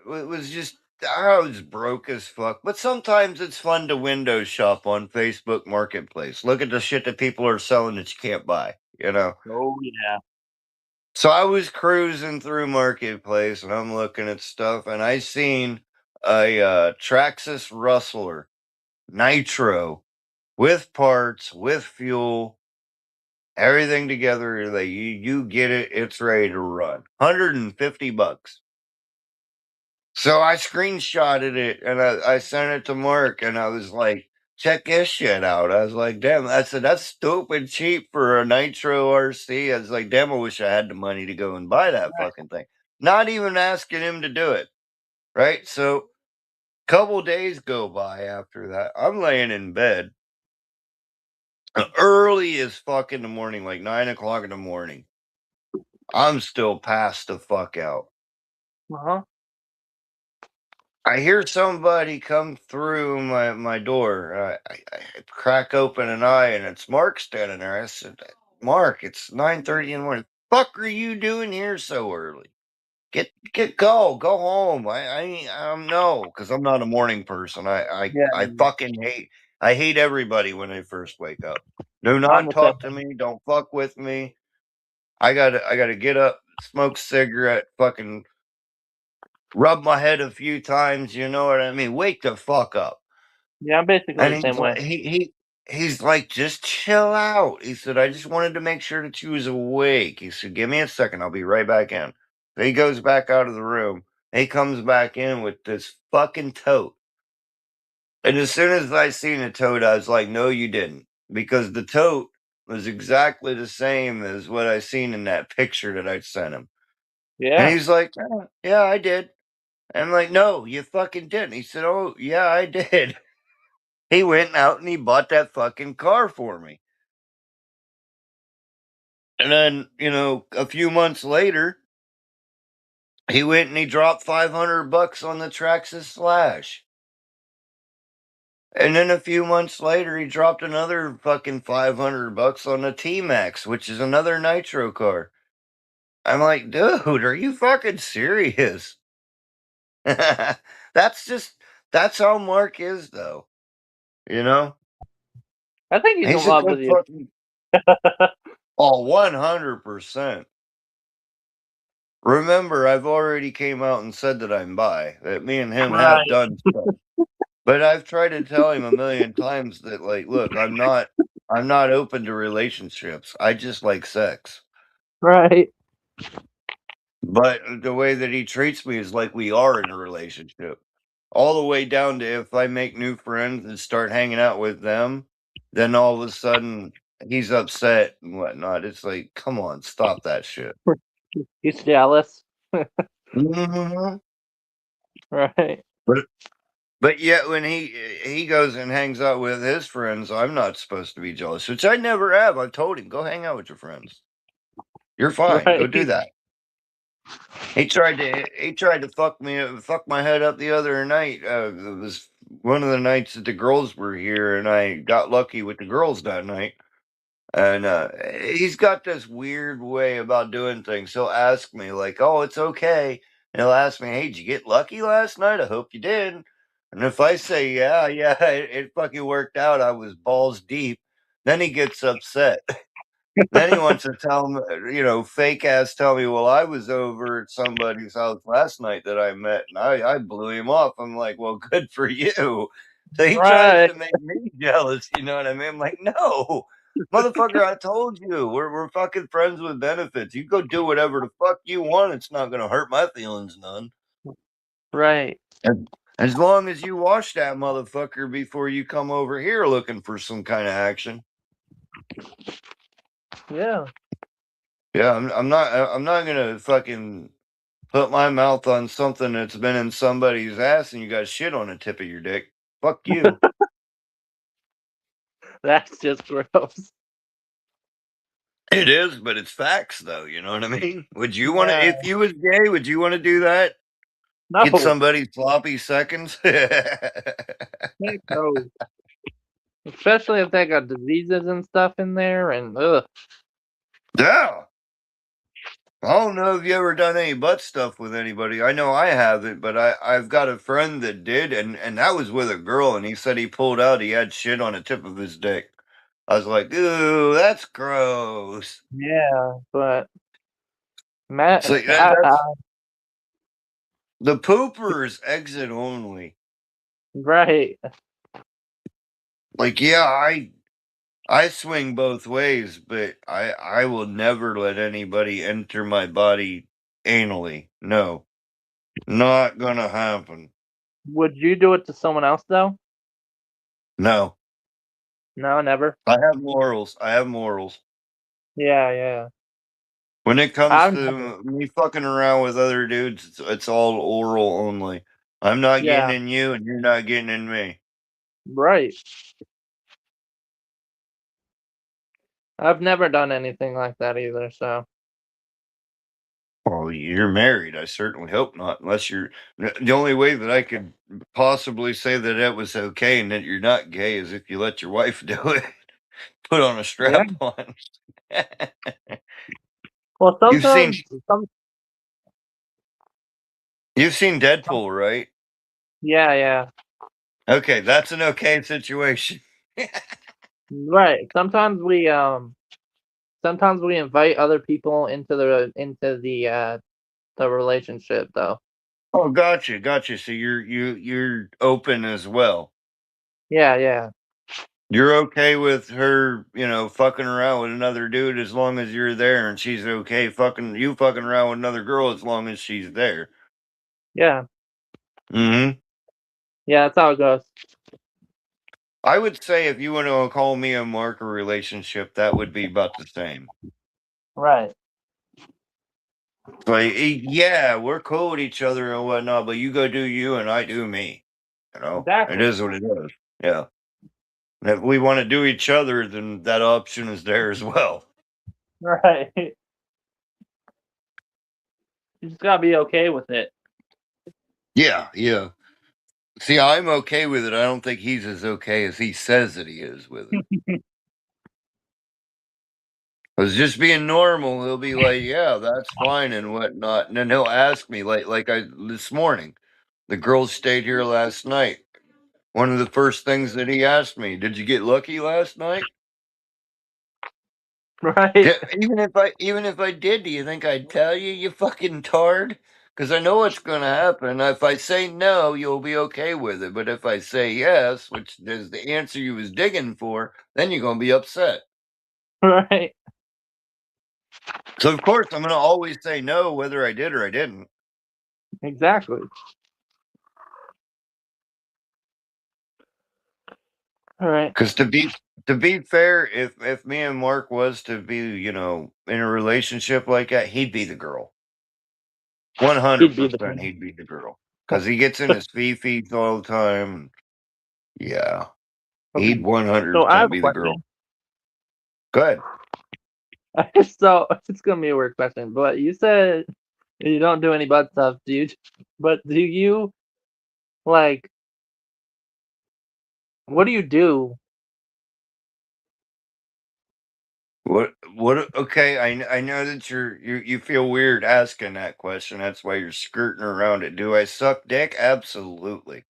was just, I was broke as fuck. But sometimes it's fun to window shop on Facebook Marketplace. Look at the shit that people are selling that you can't buy, you know? Oh yeah. So I was cruising through Marketplace and I'm looking at stuff and I seen a Traxxas Rustler Nitro with parts, with fuel, everything together. Like you get it, it's ready to run. $150. So I screenshotted it and I sent it to Mark and I was like, check this shit out. I was like, damn, I said, that's stupid cheap for a Nitro RC. I was like, damn, I wish I had the money to go and buy that fucking thing. Not even asking him to do it. Right. So couple days go by after that. I'm laying in bed early as fuck in the morning, like 9 o'clock in the morning. I'm still passed the fuck out. Uh-huh. I hear somebody come through my door. I crack open an eye, and it's Mark standing there. I said, "Mark, it's 9:30 in the morning. Fuck are you doing here so early? Go home. No, because I'm not a morning person. Yeah. I fucking I hate everybody when they first wake up. Do I'm not the talk to same. me. Don't fuck with me. I gotta get up, smoke cigarette, fucking rub my head a few times, you know what I mean? Wake the fuck up." Yeah, I'm basically And the same way. he's like, "Just chill out." He said, "I just wanted to make sure that you was awake." He said, "Give me a second, I'll be right back in." He goes back out of the room. He comes back in with this fucking tote. And as soon as I seen the tote, I was like, "No, you didn't." Because the tote was exactly the same as what I seen in that picture that I sent him. And Yeah. he's like, yeah, I did." And I'm like, "No, you fucking didn't." He said, "Oh, yeah, I did." He went out and he bought that fucking car for me. And then, a few months later, he went and he dropped $500 on the Traxxas Slash. And then a few months later, he dropped another fucking $500 on the T-Max, which is another nitro car. I'm like, dude, are you fucking serious? That's how Mark is, though. You know? I think he's in He's a love with good you. fucking. Oh, 100%. Remember, I've already came out and said that I'm bi, that me and him have Right. done stuff. But I've tried to tell him a million times that, like, look, I'm not open to relationships. I just like sex. Right. But the way that he treats me is like we are in a relationship. All the way down to if I make new friends and start hanging out with them, then all of a sudden he's upset and whatnot. It's like, come on, stop that shit. He's jealous. Mhm. Right. But yet when he goes and hangs out with his friends, I'm not supposed to be jealous, which I never have. I told him, "Go hang out with your friends. You're fine. Go Right. do that." He tried to fuck my head up the other night. It was one of the nights that the girls were here, and I got lucky with the girls that night. And he's got this weird way about doing things. He'll ask me like, "Oh, it's okay." And he'll ask me, "Hey, did you get lucky last night? I hope you did." And if I say, "Yeah, yeah, it fucking worked out. I was balls deep," then he gets upset. Then he wants to tell me, fake ass tell me, "Well, I was over at somebody's house last night that I met, and I blew him off." I'm like, "Well, good for you." So he tries Right. to make me jealous. You know what I mean? I'm like, no. Motherfucker, I told you, we're fucking friends with benefits. You go do whatever the fuck you want. It's not gonna hurt my feelings none. Right. And as long as you wash that motherfucker before you come over here looking for some kind of action. Yeah. Yeah, I'm not gonna fucking put my mouth on something that's been in somebody's ass and you got shit on the tip of your dick. Fuck you. That's just gross. It is, but it's facts though, you know what I mean? Would you wanna Yeah. if you was gay, would you wanna do that? No. Get somebody sloppy seconds? Heck no. Especially if they got diseases and stuff in there, and ugh. Yeah. I don't know if you ever done any butt stuff with anybody. I know I haven't, but I've got a friend that did, and that was with a girl, and he said he pulled out, he had shit on the tip of his dick. I was like, ooh, that's gross. Yeah, but Matt, So that's the poopers exit only. right. Like, yeah, I swing both ways, but I will never let anybody enter my body anally. No. Not gonna happen. Would you do it to someone else though? No. No, never. I have morals. I have morals. Yeah, yeah. When it comes I've never. to me fucking around with other dudes, it's all oral only. I'm not getting Yeah, in you, and you're not getting in me. right. I've never done anything like that either. So Well, you're married. I certainly hope not, unless you're. The only way that I could possibly say that it was okay and that you're not gay is if you let your wife do it. Put on a yeah. strap on. Well, You've seen sometimes some. you've seen Deadpool, right? Yeah, yeah. Okay, that's an okay situation. Right. Sometimes we invite other people into the relationship though. Oh, gotcha. So you're open as well. Yeah, yeah. You're okay with her, fucking around with another dude as long as you're there, and she's okay fucking around with another girl as long as she's there. Yeah. Mm-hmm. Yeah, that's how it goes. I would say if you want to call me a marker relationship, that would be about the same. Right. Like, yeah, we're cool with each other and whatnot, but you go do you and I do me. It Exactly. is what it is. Yeah. And if we want to do each other, then that option is there as well. Right. You just gotta be okay with it. Yeah. See, I'm okay with it. I don't think he's as okay as he says that he is with it. Because just being normal, he'll be like, "Yeah, that's fine and whatnot," and then he'll ask me, like I this morning. The girls stayed here last night. One of the first things that he asked me, "Did you get lucky last night?" Right. Even if I did, do you think I'd tell you, you fucking tard? Because I know what's going to happen. If I say no, you'll be okay with it. But if I say yes, which is the answer you was digging for, then you're going to be upset. Right. So of course I'm going to always say no, whether I did or I didn't. Exactly. All right. Because to be fair, if me and Mark was to be, in a relationship like that, he'd be the girl. He'd be the 100% he'd be the girl. Because he gets in his feet all the time. Yeah. Okay. He'd So I 100% have a be the girl. question. Go ahead. So it's gonna be a weird question, but you said you don't do any butt stuff, do you? But do you like? What do you do? What okay, I know that you feel weird asking that question. That's why you're skirting around it. Do I suck dick? Absolutely.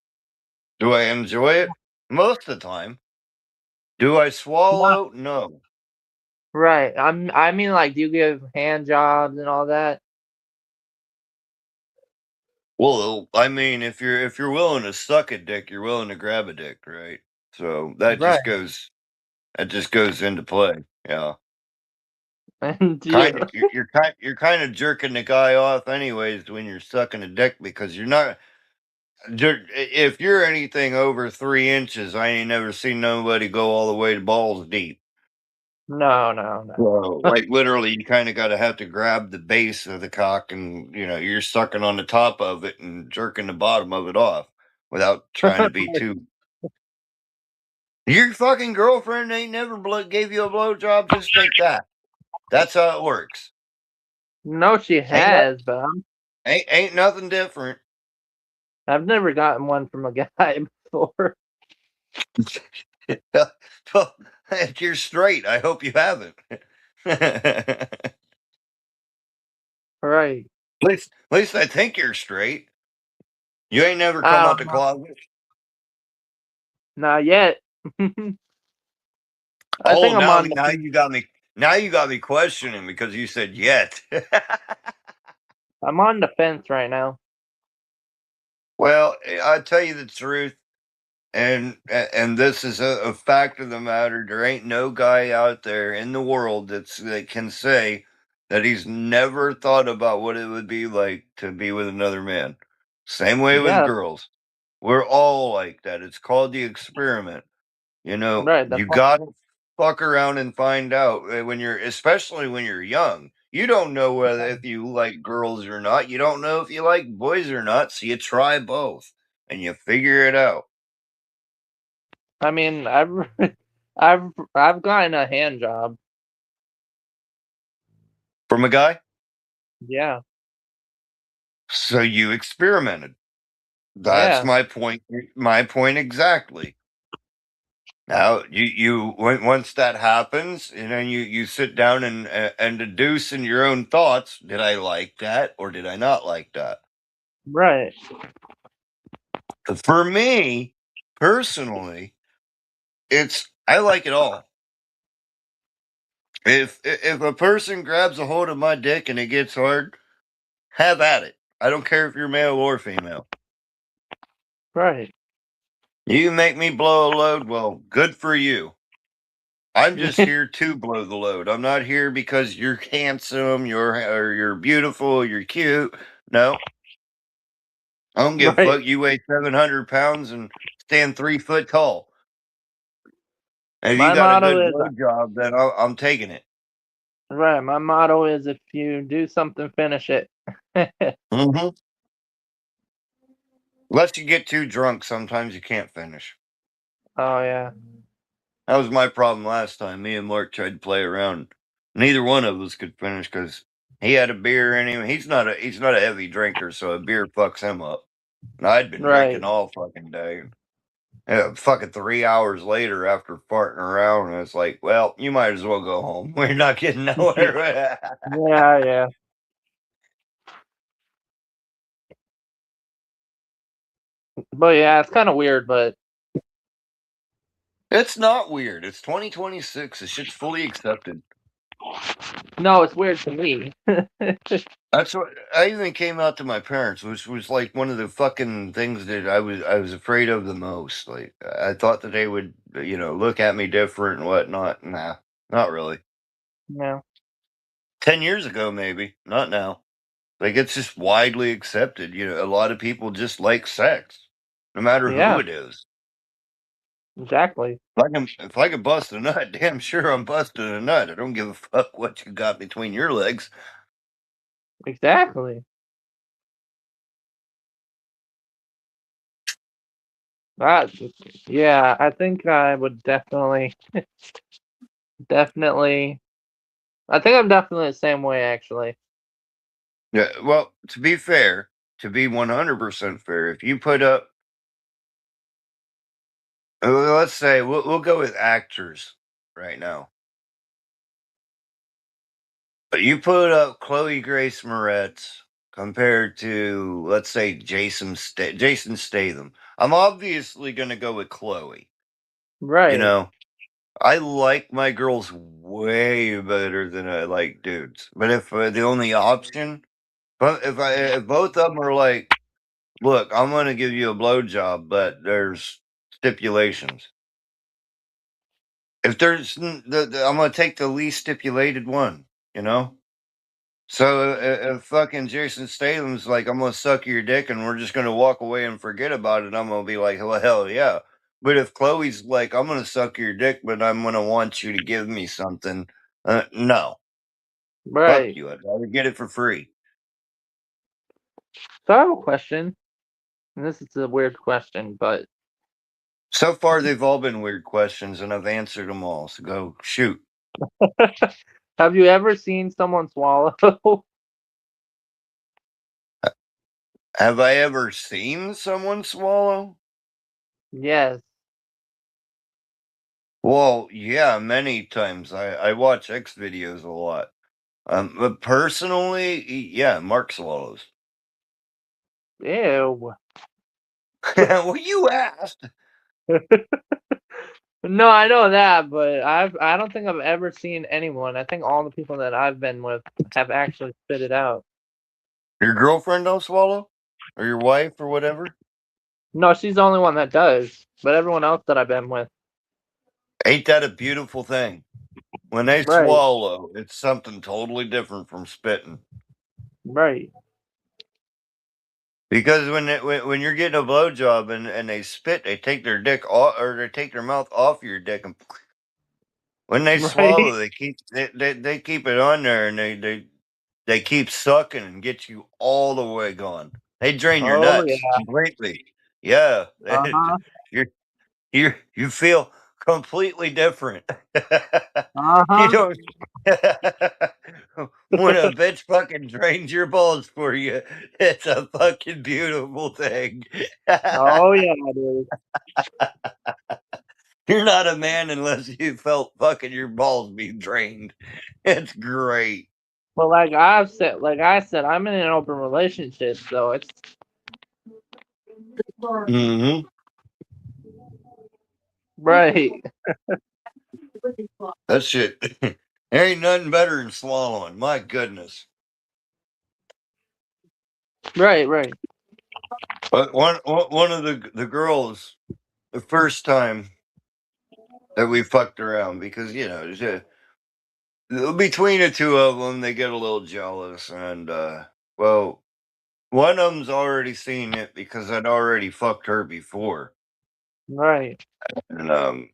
Do I enjoy it? Most of the time. Do I Not swallow? No. right. I mean, like, do you give hand jobs and all that? Well, I mean, if you're willing to suck a dick, you're willing to grab a dick, right? So that Right. just goes It just goes into play. Yeah. And Kind of, you're kind of jerking the guy off anyways when you're sucking a dick because you're not. If you're anything over 3 inches, I ain't never seen nobody go all the way to balls deep. no. Well, like literally, you kind of got to have to grab the base of the cock, and you're sucking on the top of it and jerking the bottom of it off without trying to be too. Your fucking girlfriend ain't never gave you a blowjob. Just think that. That's how it works. No, she Ain't no- has, but ain't nothing different. I've never gotten one from a guy before. Well, if you're straight, I hope you haven't. Right. At least I think you're straight. You ain't never I come out don't the know. closet. Not yet. I Oh, think I'm now on the now you got me. Now you got me questioning because you said yet. I'm on the fence right now. Well, I tell you the truth, and this is a fact of the matter. There ain't no guy out there in the world that can say that he's never thought about what it would be like to be with another man. Same way with Yeah, girls. We're all like that. It's called the experiment. right. That's You why, gotta fuck around and find out especially when you're young. You don't know whether if you like girls or not. You don't know if you like boys or not. So you try both and you figure it out. I mean, I've gotten a hand job. From a guy, Yeah, so you experimented. That's yeah, my point. My point exactly. Now once that happens, and then you sit down and deduce in your own thoughts. Did I like that or did I not like that? right. For me, personally, I like it all. If a person grabs a hold of my dick and it gets hard, have at it. I don't care if you're male or female. Right. You make me blow a load, well, good for you. I'm just here to blow the load. I'm not here because you're handsome, you're beautiful, you're cute. No, I don't give a Right. fuck. You weigh 700 pounds and stand 3 foot tall. If you My got a motto good is blow job, then I'm taking it. right. My motto is if you do something, finish it. Mm-hmm. Unless you get too drunk, sometimes you can't finish. Oh yeah. That was my problem last time. Me and Mark tried to play around. Neither one of us could finish because he had a beer in him. He's not a heavy drinker, so a beer fucks him up. And I'd been Right. drinking all fucking day. Yeah, fucking 3 hours later after farting around, and it's like, well, you might as well go home. We're not getting nowhere. Yeah. But yeah, it's kind of weird, but It's not weird. It's 2026. This shit's fully accepted. no, it's weird to me. That's what I even came out to my parents, which was like one of the fucking things that I was afraid of the most. Like I thought that they would, look at me different and whatnot. Nah, not really. No. 10 years ago, maybe, not now. Like it's just widely accepted. A lot of people just like sex, no matter who Yeah. it is. Exactly. If I can bust a nut, damn sure I'm busting a nut. I don't give a fuck what you got between your legs. Exactly. That. Yeah, I think I would definitely, definitely. I think I'm definitely the same way, actually. Yeah. Well, to be fair, to be 100% fair, if you put up, let's say we'll go with actors right now. But you put up Chloe Grace Moretz compared to, let's say, Jason Statham. I'm obviously going to go with Chloe. You Right. know, I like my girls way better than I like dudes. But if the only option, but if both of them are like, look, I'm going to give you a blowjob, but there's stipulations. if there's I'm gonna take the least stipulated one, you know. So if fucking Jason Statham's like, I'm gonna suck your dick and we're just gonna walk away and forget about it, I'm gonna be like, well, hell yeah. But if Chloe's like, I'm gonna suck your dick, but I'm gonna want you to give me something, no, fuck Right. you. I'd rather get it for free. So I have a question, and this is a weird question, but So far, they've all been weird questions, and I've answered them all. So go shoot. have you ever seen someone swallow? Have I ever seen someone swallow? Yes. Well, yeah, many times. I watch X videos a lot. But personally, yeah, Mark swallows. Ew. Well, you asked. No, I know that, but I don't think I've ever seen anyone. I think all the people that I've been with have actually spit it out. Your girlfriend don't swallow? Or your wife or whatever? No, she's the only one that does, but everyone else that I've been with. Ain't that a beautiful thing? When they Right. swallow, it's something totally different from spitting. Right. Because when you're getting a blowjob and they spit, they take their dick off, or they take their mouth off your dick, and when they swallow, Right. they keep it on there, and they keep sucking and get you all the way gone. They drain your Oh nuts yeah. completely. Yeah, Uh-huh. you feel completely different. You Uh-huh. don't. When a bitch fucking drains your balls for you, it's a fucking beautiful thing. Oh yeah, dude. You're not a man unless you felt fucking your balls being drained. It's great. But like I said, I'm in an open relationship, so it's Hmm. right. That shit. There ain't nothing better than swallowing. My goodness. Right, right. But one of the girls, the first time that we fucked around, because between the two of them, they get a little jealous, and well, one of them's already seen it because I'd already fucked her before, Right. and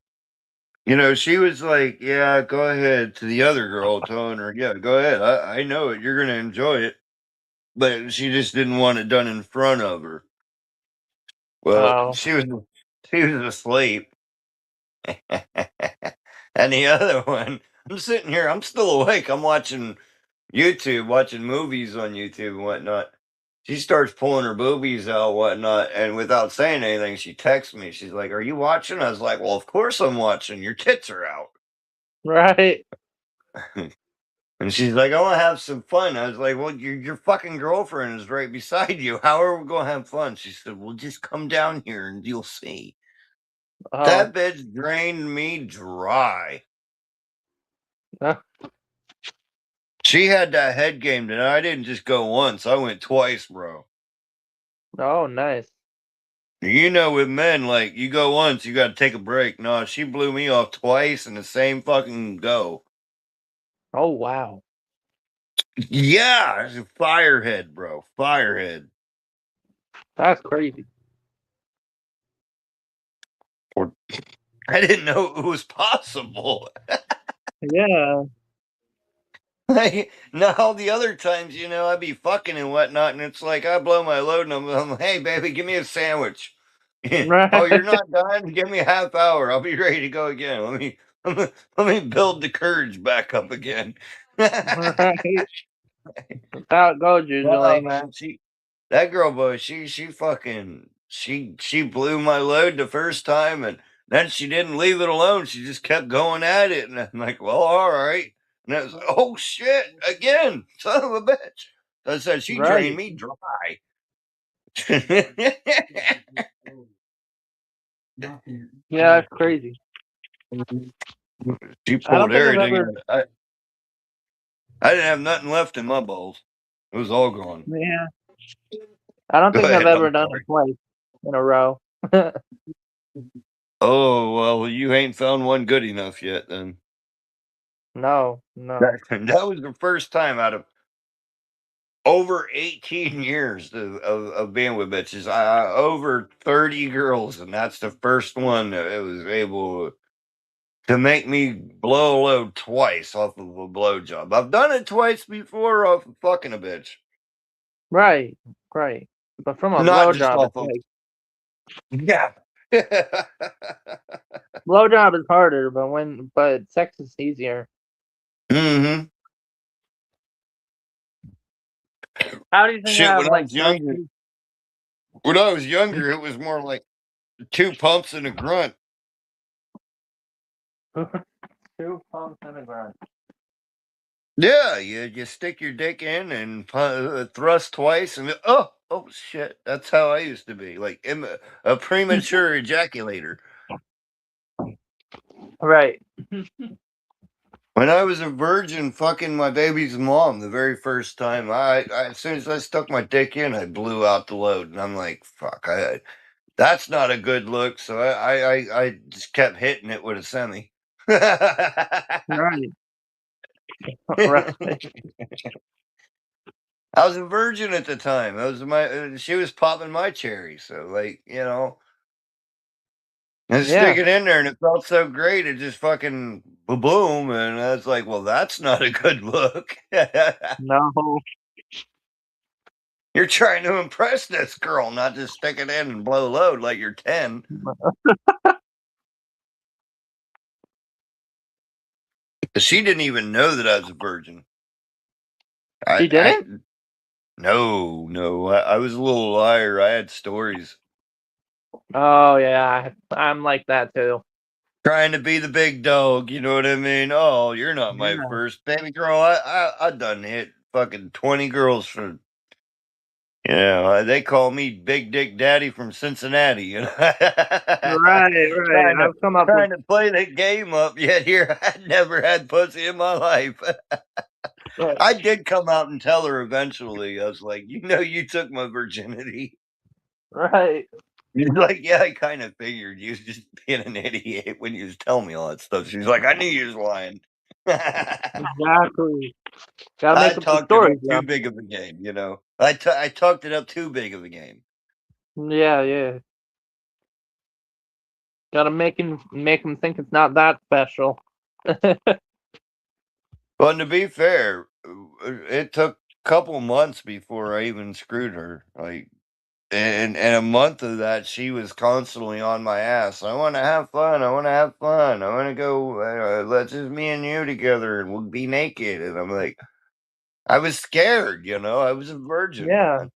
she was like, "Yeah, go ahead." To the other girl, telling her, "Yeah, go ahead. I know it. You're gonna enjoy it," but she just didn't want it done in front of her. Well, Oh. she was asleep. And the other one, I'm sitting here, I'm still awake. I'm watching YouTube, watching movies on YouTube and whatnot. She starts pulling her boobies out, whatnot, and without saying anything, she texts me. She's like, "Are you watching?" I was like, "Well, of course I'm watching. Your tits are out." Right. And she's like, "I want to have some fun." I was like, "Well, your fucking girlfriend is right beside you. How are we going to have fun?" She said, "Well, just come down here and you'll see." Oh. That bitch drained me dry. She had that head game that I didn't just go once. I went twice, bro. Oh, nice. With men, like, you go once, you got to take a break. No, she blew me off twice in the same fucking go. Oh wow. Yeah, it's a firehead, bro. Firehead. That's crazy. Or I didn't know it was possible. Yeah. Like, now the other times, I'd be fucking and whatnot, and it's like I blow my load, and I'm like, "Hey, baby, give me a sandwich." Oh, Right. you're not done? Give me a half hour. I'll be ready to go again. Let me build the courage back up again. Right. That's how it goes Oh usually. man, that girl, boy, she fucking she blew my load the first time, and then she didn't leave it alone. She just kept going at it, and I'm like, "Well, all right." And I was like, "Oh shit, again, son of a bitch." I said she drained Right. me dry. Yeah, that's crazy. She I don't pulled think I've everything. ever I didn't have nothing left in my balls. It was all gone. yeah. I don't Go think I've ahead. I'm ever done it sorry. twice in a row. Oh, well, you ain't found one good enough yet, then. No. That was the first time out of over 18 years of being with bitches. Over 30 girls, and that's the first one that it was able to make me blow a load twice off of a blowjob. I've done it twice before off of fucking a bitch. Right. But from a Not just blowjob, off it's of. like Yeah. blowjob is harder, but sex is easier. hmm How do you think I Shit, have like 3 when I was younger, it was more like 2 pumps and a grunt. 2 pumps and a grunt? Yeah, you stick your dick in and thrust twice, and oh shit, that's how I used to be, like a premature ejaculator. Right. When I was a virgin, fucking my baby's mom, the very first time, I as soon as I stuck my dick in, I blew out the load, and I'm like, fuck, that's not a good look. So I just kept hitting it with a semi. Right. Right. I was a virgin at the time. That was she was popping my cherry. So like, I stick Yeah. it in there and it felt so great. It just fucking boom. And I was like, well, that's not a good look. No. You're trying to impress this girl, not just stick it in and blow load like you're 10. She didn't even know that I was a virgin. She didn't? No. I was a little liar. I had stories. Oh yeah, I'm like that too. Trying to be the big dog, you know what I mean? Oh, you're not my Yeah. first baby girl. I done hit fucking 20 girls for, they call me Big Dick Daddy from Cincinnati, you know. Right. trying to I've come up with trying to play the game up, yet here I never had pussy in my life. I did come out and tell her eventually. I was like, you took my virginity. right. He's like, yeah, I kind of figured you was just being an idiot when you was telling me all that stuff. She's like, I knew you was lying. Exactly. Gotta I make up the talked it stories, up yeah. too big of a game, I talked it up too big of a game. Yeah. Gotta make him think it's not that special. Well, and to be fair, it took a couple months before I even screwed her. Like, and a month of that, she was constantly on my ass. I want to have fun. I want to have fun. I want to go. Let's just me and you together, and we'll be naked. And I'm like, I was scared. I was a virgin. Yeah.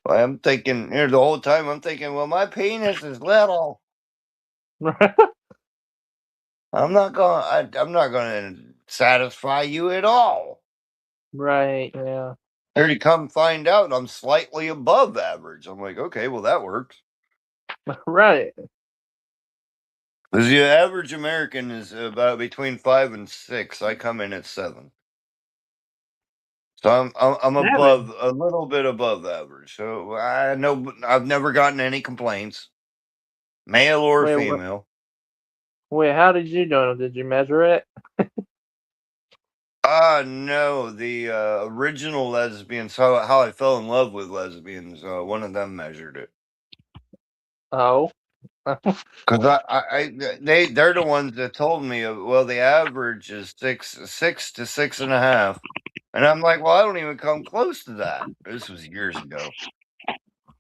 I'm thinking the whole time. I'm thinking, well, my penis is little. I'm not gonna satisfy you at all. Right, yeah. There to come find out I'm slightly above average. I'm like, okay, well that works. Right. Because the average American is about between 5 and 6. I come in at 7. So I'm above 7. a little bit above average. So I know I've never gotten any complaints, male or Wait, female. how did you do it? Did you measure it? No, the original lesbians. How I fell in love with lesbians. One of them measured it. Oh. Because they're the ones that told me, well, the average is 6 to 6.5, and I'm like, well, I don't even come close to that. This was years ago.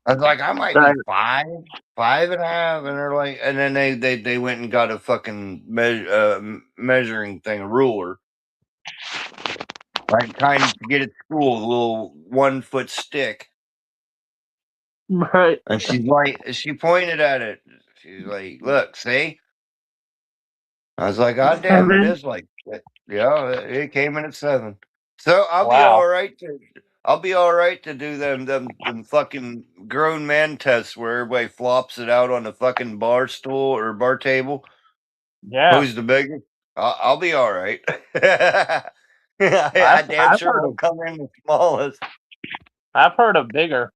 I was like, I might Right. be 5.5, and they're like, and then they went and got a fucking measuring thing, a ruler, like kind to get at school, a little 1-foot stick. Right. And she pointed at it. She's like, look, see? I was like, God damn, it 7? is like that. Yeah, it came in at 7. So Wow. I'll be all right to do them fucking grown man tests where everybody flops it out on the fucking bar stool or bar table. Yeah. Who's the biggest? I'll be all right. I damn I've sure heard won't of come in the smallest. bigger.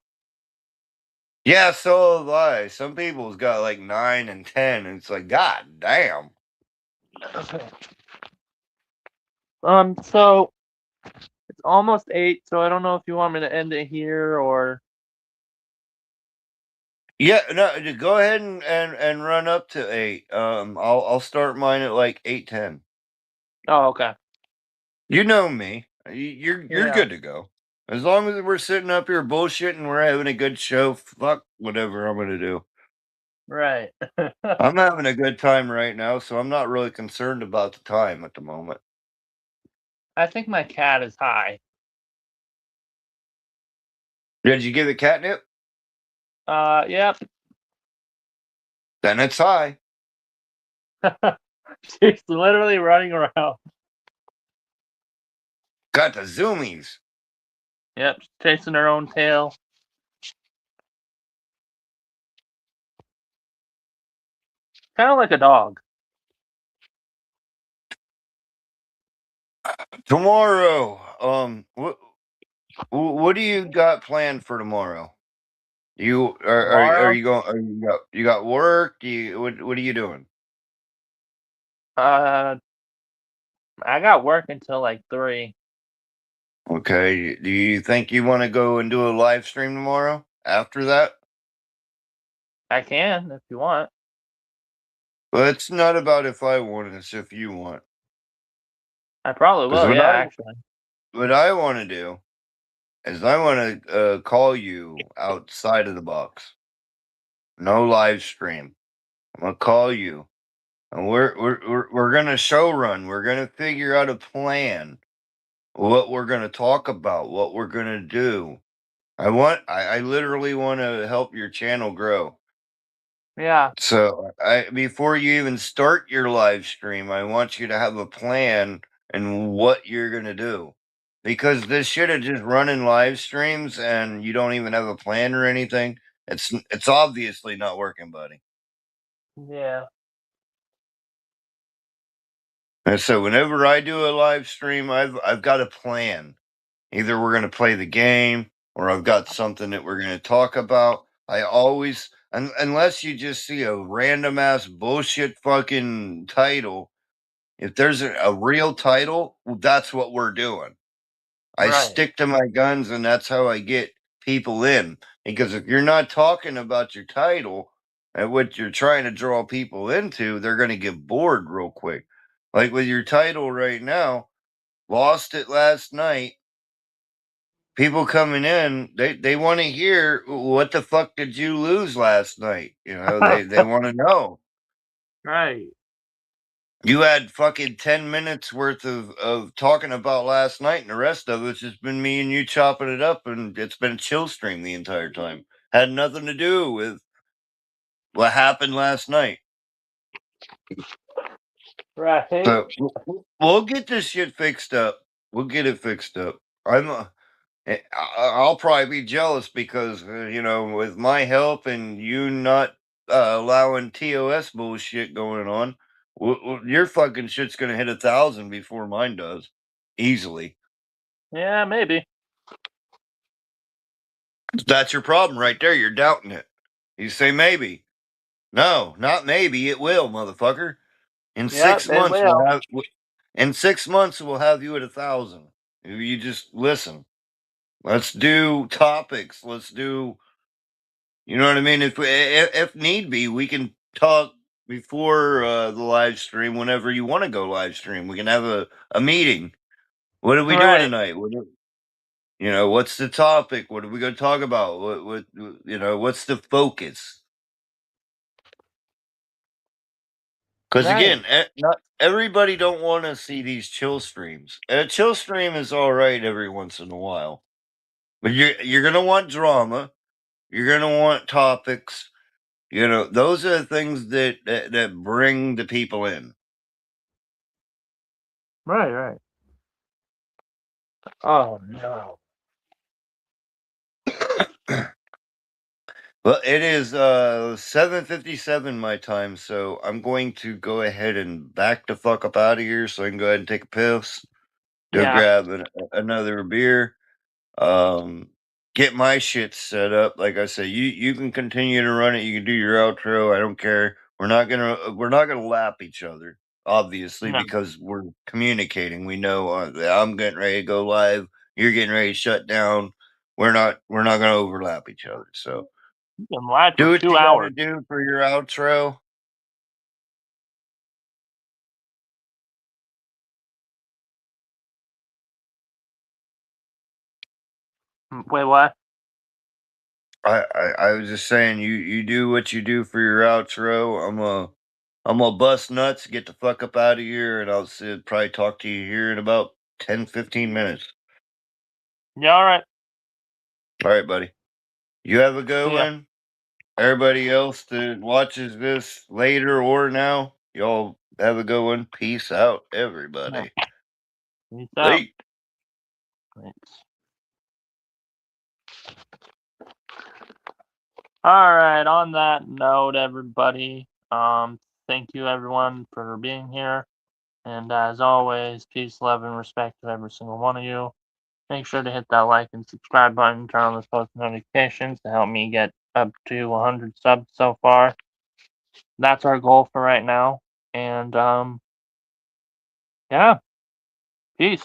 Yeah, so have I. Some people's got like 9 and 10, and it's like, God damn. Okay. So it's almost 8, so I don't know if you want me to end it here or. Yeah, no, go ahead and run up to 8. I'll start mine at like 8:10. Oh, okay. You know me. You're Yeah. good to go. As long as we're sitting up here bullshitting, we're having a good show. Fuck whatever I'm gonna do. Right. I'm having a good time right now, so I'm not really concerned about the time at the moment. I think my cat is high. Did you give it catnip? Yep. Then it's high. She's literally running around. Got the zoomies. Yep, she's chasing her own tail. Kind of like a dog. Tomorrow, what do you got planned for tomorrow? You are Tomorrow, you going? You got work? What are you doing? I got work until like 3. Okay. Do you think you want to go and do a live stream tomorrow? After that, I can if you want. but it's not about if I want. It's if you want. I probably Because will. Yeah, actually. what I want to do is I want to call you outside of the box. No live stream. I'm gonna call you, and we're gonna show run. We're gonna figure out a plan. What we're gonna talk about. What we're gonna do. I literally want to help your channel grow. Yeah. So I before you even start your live stream, I want you to have a plan and what you're gonna do. Because this shit of just running live streams and you don't even have a plan or anything, it's obviously not working, buddy. Yeah. And so whenever I do a live stream, I've got a plan. Either we're gonna play the game or I've got something that we're gonna talk about. I always unless you just see a random ass bullshit fucking title. If there's a real title, well, that's what we're doing. I Right. stick to my guns, and that's how I get people in. Because if you're not talking about your title and what you're trying to draw people into, they're going to get bored real quick. Like with your title right now, lost it last night. People coming in, they want to hear what the fuck did you lose last night? You know, they want to know. Right. You had fucking 10 minutes worth of talking about last night, and the rest of it's just been me and you chopping it up, and it's been a chill stream the entire time. Had nothing to do with what happened last night. Right. So we'll get this shit fixed up. We'll get it fixed up. I'll probably be jealous because you know, with my help and you not allowing TOS bullshit going on, your fucking shit's gonna hit 1,000 before mine does, easily. Yeah, maybe. That's your problem right there. You're doubting it. You say maybe. No, not maybe. It will, motherfucker. In Yep, 6 it months we'll will. have. In 6 months we'll have you at 1,000. If you just listen. Let's do topics. Let's do. You know what I mean? If need be, we can talk before the live stream. Whenever you want to go live stream, we can have a meeting. What are we doing Right. tonight? You know, what's the topic? What are we going to talk about? What you know? What's the focus? Because Right. again, not everybody don't want to see these chill streams. A chill stream is all right every once in a while, but you're gonna want drama. You're gonna want topics. You know, those are the things that bring the people in. Right. Right. Oh no. Well, it is 7:57 my time, so I'm going to go ahead and back the fuck up out of here so I can go ahead and take a piss. Go Yeah. grab another beer. Um, get my shit set up. Like I said, you can continue to run it. You can do your outro. I don't care. We're not gonna lap each other, obviously, No. because we're communicating. We know that I'm getting ready to go live. You're getting ready to shut down. We're not gonna overlap each other. So You've been live do for what 2 you gotta hours. do for your outro. Wait, what? I was just saying you do what you do for your outro. I'm gonna bust nuts, get the fuck up out of here, and probably talk to you here in about 10-15 minutes. Yeah, all right. All right, buddy. You have a good See ya. one. Everybody else that watches this later or now, y'all have a good one. Peace out, everybody. Peace out. Late. Thanks. All right. On that note, everybody, thank you everyone for being here. And as always, peace, love, and respect to every single one of you. Make sure to hit that like and subscribe button, turn on those post notifications to help me get up to 100 subs so far. That's our goal for right now. And yeah, peace.